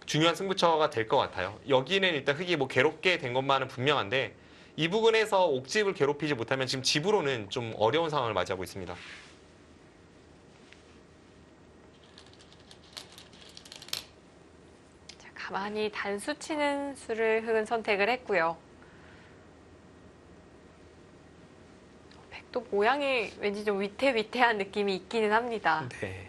중요한 승부처가 될 것 같아요. 여기는 일단 흙이 뭐 괴롭게 된 것만은 분명한데 이 부분에서 옥집을 괴롭히지 못하면 지금 집으로는 좀 어려운 상황을 맞이하고 있습니다. 자, 가만히 단수 치는 수를 흙은 선택을 했고요. 백도 모양이 왠지 좀 위태위태한 느낌이 있기는 합니다. 네.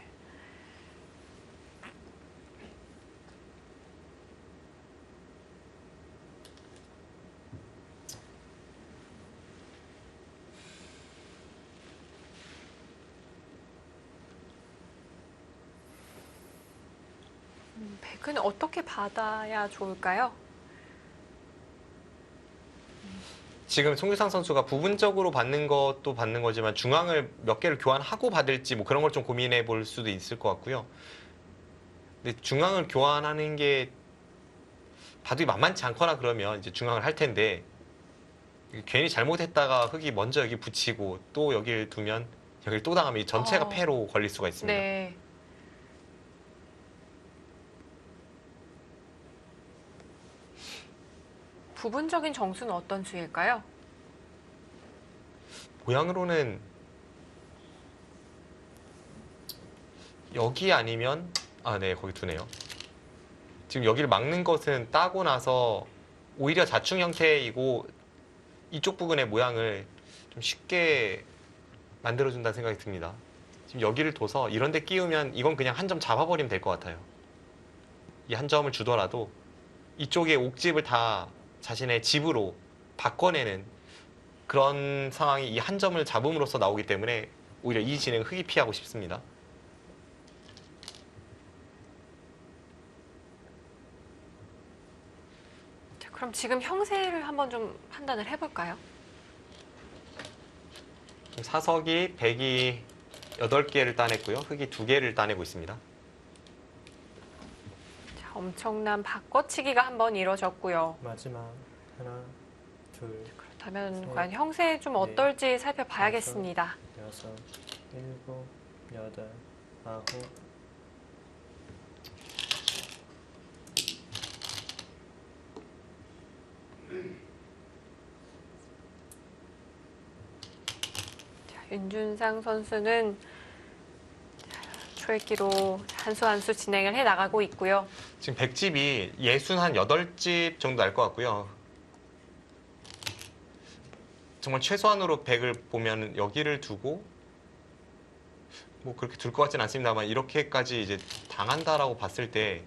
백은 어떻게 받아야 좋을까요? 지금 송규상 선수가 부분적으로 받는 것도 받는 거지만 중앙을 몇 개를 교환하고 받을지 뭐 그런 걸 좀 고민해 볼 수도 있을 것 같고요. 근데 중앙을 교환하는 게 바둑이 만만치 않거나 그러면 이제 중앙을 할 텐데 괜히 잘못했다가 흙이 먼저 여기 붙이고 또 여기를 두면 여기를 또 당하면 이 전체가 패로 걸릴 수가 있습니다. 네. 부분적인 정수는 어떤 수일까요? 모양으로는 여기 아니면 네, 거기 두네요. 지금 여기를 막는 것은 따고 나서 오히려 자충 형태이고 이쪽 부분의 모양을 좀 쉽게 만들어준다는 생각이 듭니다. 지금 여기를 둬서 이런 데 끼우면 이건 그냥 한 점 잡아버리면 될 것 같아요. 이 한 점을 주더라도 이쪽에 옥집을 다 자신의 집으로 바꿔내는 그런 상황이 이 한 점을 잡음으로써 나오기 때문에 오히려 이 진행을 흙이 피하고 싶습니다. 자, 그럼 지금 형세를 한번 좀 판단을 해볼까요? 사석이 100이 8개를 따냈고요. 흙이 2개를 따내고 있습니다. 자, 엄청난 바꿔치기가 한번 이뤄졌고요. 마지막 하나, 둘, 그렇다면 셋, 과연 형세 좀 어떨지 살펴봐야겠습니다. 여섯, 일곱, 여덟, 아홉. 자, 윤준상 선수는 초읽기로 한 수 한 수 진행을 해 나가고 있고요. 지금 100집이 68집 정도 날 것 같고요. 정말 최소한으로 100을 보면 여기를 두고 뭐 그렇게 둘 것 같진 않습니다만 이렇게까지 이제 당한다라고 봤을 때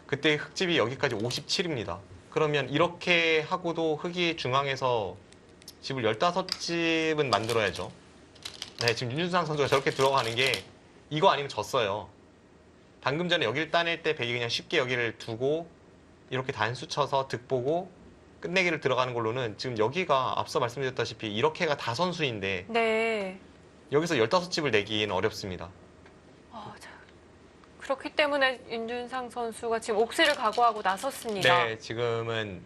그때 흙집이 여기까지 57입니다. 그러면 이렇게 하고도 흙이 중앙에서 집을 15집은 만들어야죠. 네, 지금 윤준상 선수가 저렇게 들어가는 게 이거 아니면 졌어요. 방금 전에 여기를 따낼 때 백이 그냥 쉽게 여기를 두고 이렇게 단수 쳐서 득 보고 끝내기를 들어가는 걸로는 지금 여기가 앞서 말씀드렸다시피 이렇게가 다 선수인데 네. 여기서 15집을 내기는 어렵습니다. 자, 그렇기 때문에 윤준상 선수가 지금 옥세를 각오하고 나섰습니다. 네, 지금은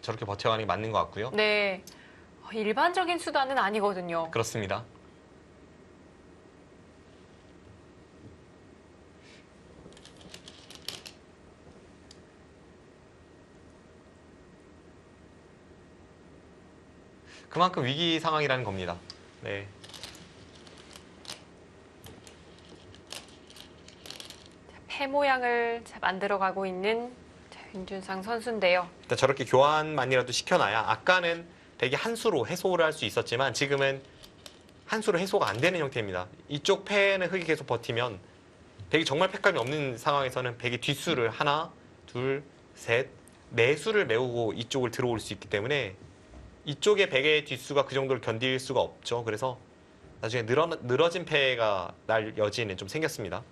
저렇게 버텨가는 게 맞는 것 같고요. 네. 일반적인 수단은 아니거든요. 그렇습니다. 그만큼 위기 상황이라는 겁니다. 네. 패 모양을 만들어가고 있는 윤준상 선수인데요. 일단 저렇게 교환만이라도 시켜놔야 아까는 백이 한 수로 해소를 할 수 있었지만 지금은 한 수로 해소가 안 되는 형태입니다. 이쪽 패는 흙이 계속 버티면 백이 정말 패감이 없는 상황에서는 백이 뒷수를 하나, 둘, 셋, 네 수를 메우고 이쪽을 들어올 수 있기 때문에 이쪽에 백의 뒷수가 그 정도를 견딜 수가 없죠. 그래서 나중에 늘어진 패가 날 여지는 좀 생겼습니다.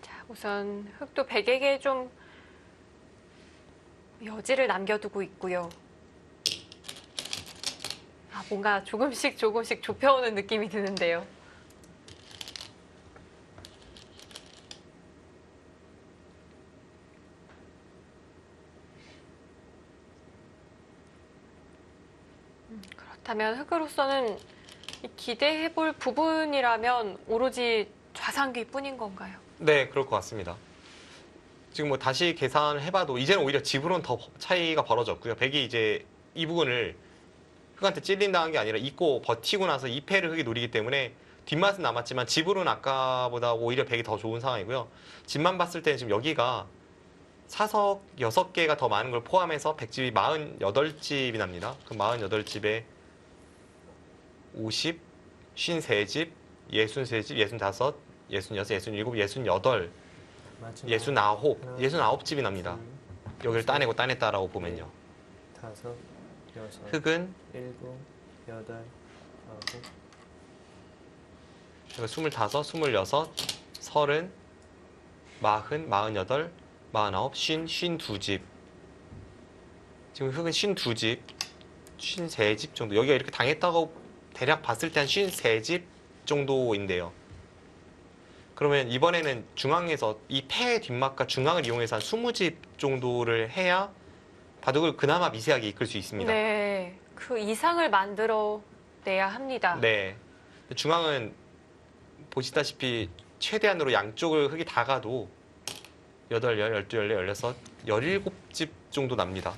자, 우선 흑도 백에게 좀 여지를 남겨두고 있고요. 뭔가 조금씩 좁혀오는 느낌이 드는데요. 그렇다면 흑으로서는 기대해볼 부분이라면 오로지 좌상귀뿐인 건가요? 네, 그럴 것 같습니다. 지금 뭐 다시 계산을 해봐도 이제는 오히려 집으로는 더 차이가 벌어졌고요. 백이 이제 이 부분을 흑한테 찔린다는 게 아니라 잊고 버티고 나서 2패를 흑이 노리기 때문에 뒷맛은 남았지만 집으로는 아까보다 오히려 백이 더 좋은 상황이고요. 집만 봤을 때는 지금 여기가 사석 6개가 더 많은 걸 포함해서 백집이 48집이 납니다. 그 48집에 50, 53집, 63집, 65, 66, 67, 68, 마지막 69집이 납니다. 여기를 따내고 따냈다라고 보면요. 다섯, 여섯, 흑은 일곱, 여덟, 아홉. 25, 26, 30, 40, 48, 49, 50, 52집. 지금 흑은 52집, 53집 정도. 여기가 이렇게 당했다고 대략 봤을 때 한 53집 정도인데요. 그러면 이번에는 중앙에서 이 패의 뒷막과 중앙을 이용해서 한 20집 정도를 해야 바둑을 그나마 미세하게 이끌 수 있습니다. 네. 그 이상을 만들어내야 합니다. 네. 중앙은 보시다시피 최대한으로 양쪽을 흙이 다 가도 8, 10, 12, 16, 17집 정도 납니다.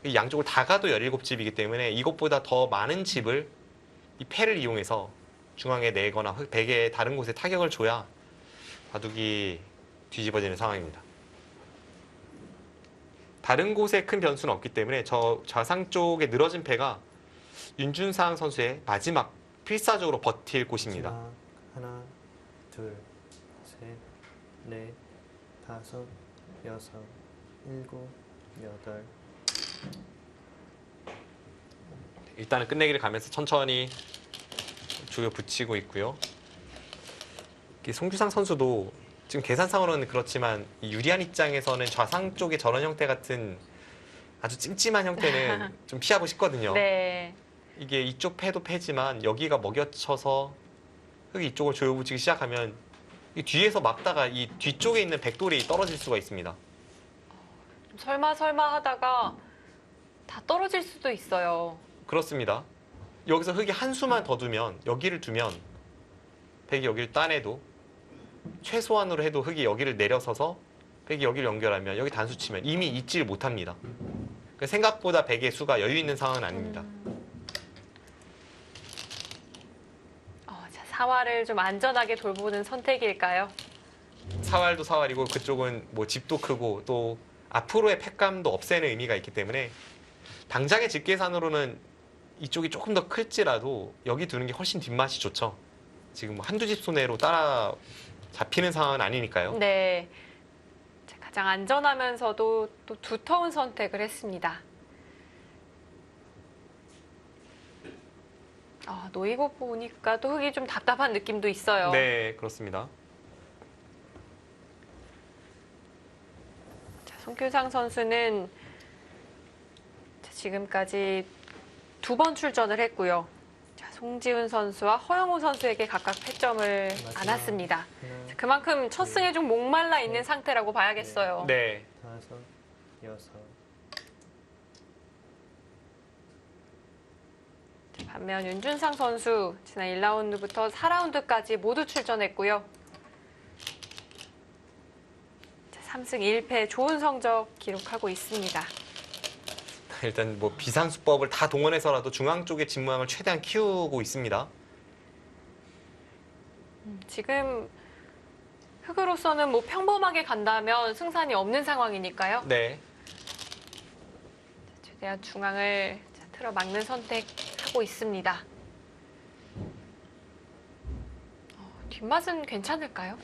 이 양쪽을 다 가도 17집이기 때문에 이것보다 더 많은 집을 이 패를 이용해서 중앙에 내거나 베개의 다른 곳에 타격을 줘야 바둑이 뒤집어지는 상황입니다. 다른 곳에 큰 변수는 없기 때문에 저 좌상 쪽에 늘어진 패가 윤준상 선수의 마지막 필사적으로 버틸 곳입니다. 마지막 하나, 둘, 셋, 넷, 다섯, 여섯, 일곱, 여덟. 일단은 끝내기를 가면서 천천히 조여 붙이고 있고요. 이 송규상 선수도 지금 계산상으로는 그렇지만 이 유리한 입장에서는 좌상 쪽의 저런 형태 같은 아주 찜찜한 형태는 좀 피하고 싶거든요. 네. 이게 이쪽 패도 패지만 여기가 먹여쳐서 흙이 이쪽을 조여붙이기 시작하면 이 뒤에서 막다가 이 뒤쪽에 있는 백돌이 떨어질 수가 있습니다. 설마 하다가 다 떨어질 수도 있어요. 그렇습니다. 여기서 흙이 한 수만 더 두면 여기를 두면 백이 여기를 따내도 최소한으로 해도 흙이 여기를 내려서서 백이 여기를 연결하면 여기 단수 치면 이미 잊지를 못합니다. 그러니까 생각보다 백의 수가 여유 있는 상황은 아닙니다. 자, 사활을 좀 안전하게 돌보는 선택일까요? 사활도 사활이고 그쪽은 뭐 집도 크고 또 앞으로의 팩감도 없애는 의미가 있기 때문에 당장의 집 계산으로는 이쪽이 조금 더 클지라도 여기 두는 게 훨씬 뒷맛이 좋죠. 지금 한두 집 손해로 따라 잡히는 상황은 아니니까요. 네. 자, 가장 안전하면서도 또 두터운 선택을 했습니다. 놓이고 보니까 또 흙이 좀 답답한 느낌도 있어요. 네, 그렇습니다. 자, 송규상 선수는 지금까지 2번 출전을 했고요. 자, 송지훈 선수와 허영우 선수에게 각각 패점을 마지막 안았습니다. 하나, 그만큼 첫 승에 좀 목말라 있는 상태라고 봐야겠어요. 네. 다섯, 여섯. 반면 윤준상 선수 지난 1라운드부터 4라운드까지 모두 출전했고요. 3승 1패 좋은 성적 기록하고 있습니다. 일단 뭐 비상수법을 다 동원해서라도 중앙 쪽의 집 모양을 최대한 키우고 있습니다. 지금 흙으로서는 뭐 평범하게 간다면 승산이 없는 상황이니까요. 네. 최대한 중앙을 틀어 막는 선택하고 있습니다. 뒷맛은 괜찮을까요?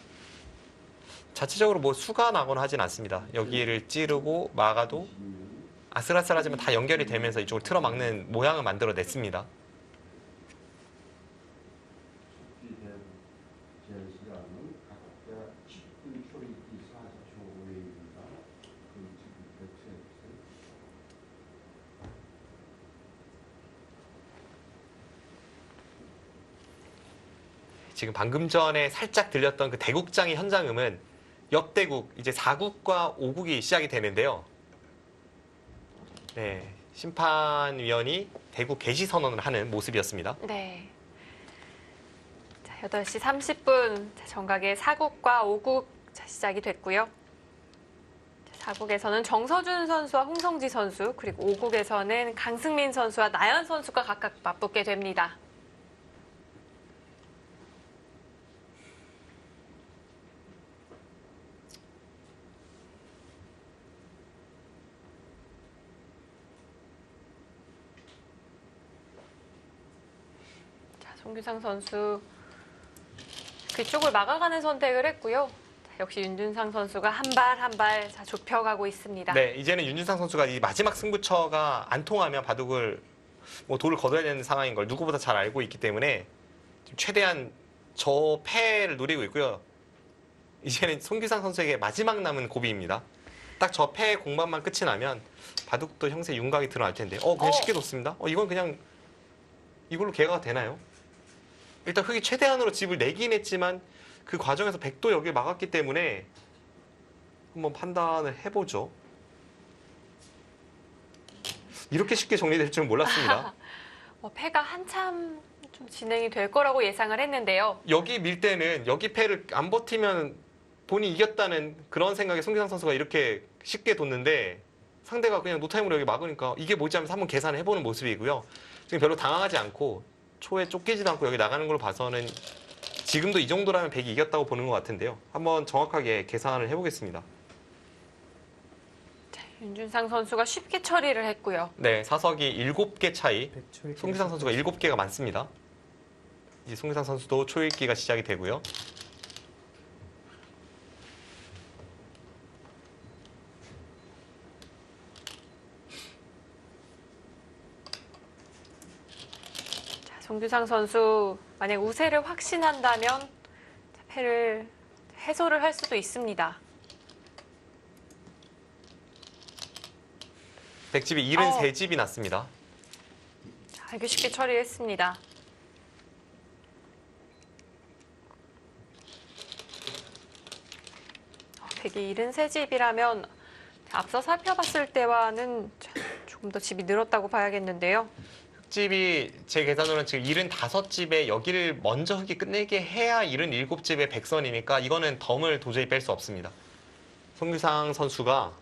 자체적으로 뭐 수가 나거나 하진 않습니다. 여기를 찌르고 막아도 아슬아슬하지만 다 연결이 되면서 이쪽을 틀어막는 모양을 만들어냈습니다. 지금 방금 전에 살짝 들렸던 그 대국장의 현장음은 옆대국, 이제 4국과 5국이 시작이 되는데요. 네, 심판위원이 대국 개시 선언을 하는 모습이었습니다. 네. 자, 8시 30분 정각의 4국과 5국 시작이 됐고요. 4국에서는 정서준 선수와 홍성지 선수, 그리고 5국에서는 강승민 선수와 나연 선수가 각각 맞붙게 됩니다. 송규상 선수 그쪽을 막아가는 선택을 했고요. 자, 역시 윤준상 선수가 한 발 한 발 좁혀가고 있습니다. 네, 이제는 윤준상 선수가 이 마지막 승부처가 안 통하면 바둑을 뭐 돌을 거둬야 되는 상황인 걸 누구보다 잘 알고 있기 때문에 지금 최대한 저 패를 노리고 있고요. 이제는 송규상 선수에게 마지막 남은 고비입니다. 딱 저 패 공방만 끝이 나면 바둑도 형세 윤곽이 드러날 텐데 그냥 쉽게 뒀습니다. 이건 그냥 이걸로 개가 되나요? 일단 흙이 최대한으로 집을 내긴 했지만 그 과정에서 백도 여기를 막았기 때문에 한번 판단을 해보죠. 이렇게 쉽게 정리될 줄은 몰랐습니다. 패가 한참 좀 진행이 될 거라고 예상을 했는데요. 여기 밀 때는 여기 패를 안 버티면 본인이 이겼다는 그런 생각에 송규상 선수가 이렇게 쉽게 뒀는데 상대가 그냥 노타임으로 여기 막으니까 이게 뭐지 하면서 한번 계산을 해보는 모습이고요. 지금 별로 당황하지 않고 초에 쫓기지도 않고 여기 나가는 걸로 봐서는 지금도 이 정도라면 백이 이겼다고 보는 것 같은데요. 한번 정확하게 계산을 해보겠습니다. 윤준상 선수가 쉽게 처리를 했고요. 네, 사석이 7개 차이. 백초읽기 송규상 선수가 7개가 많습니다. 이제 송규상 선수도 초읽기가 시작이 되고요. 자, 송규상 선수 만약 우세를 확신한다면 패를 해소를 할 수도 있습니다. 백집이 73집이 났습니다. 자, 이렇게 쉽게 처리했습니다. 백이 73집이라면 앞서 살펴봤을 때와는 조금 더 집이 늘었다고 봐야겠는데요. 흑집이 제 계산으로는 지금 75집에 여기를 먼저 흑이 끝내게 해야 77집의 백선이니까 이거는 덤을 도저히 뺄 수 없습니다. 송규상 선수가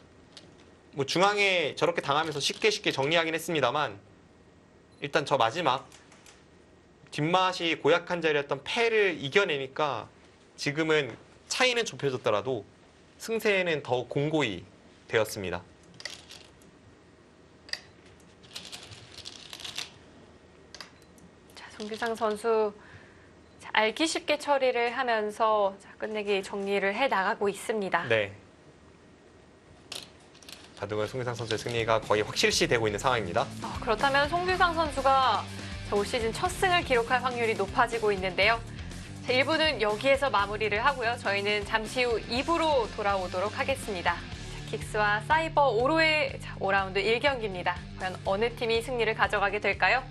뭐 중앙에 저렇게 당하면서 쉽게 정리하긴 했습니다만 일단 저 마지막 뒷맛이 고약한 자리였던 패를 이겨내니까 지금은 차이는 좁혀졌더라도 승세는 더 공고히 되었습니다. 자, 송규상 선수 알기 쉽게 처리를 하면서 끝내기 정리를 해 나가고 있습니다. 네. 바둑은 송규상 선수의 승리가 거의 확실시 되고 있는 상황입니다. 그렇다면 송규상 선수가 올 시즌 첫 승을 기록할 확률이 높아지고 있는데요. 자, 1부는 여기에서 마무리를 하고요. 저희는 잠시 후 2부로 돌아오도록 하겠습니다. 자, 긱스와 사이버 오로의 5라운드 1경기입니다. 과연 어느 팀이 승리를 가져가게 될까요?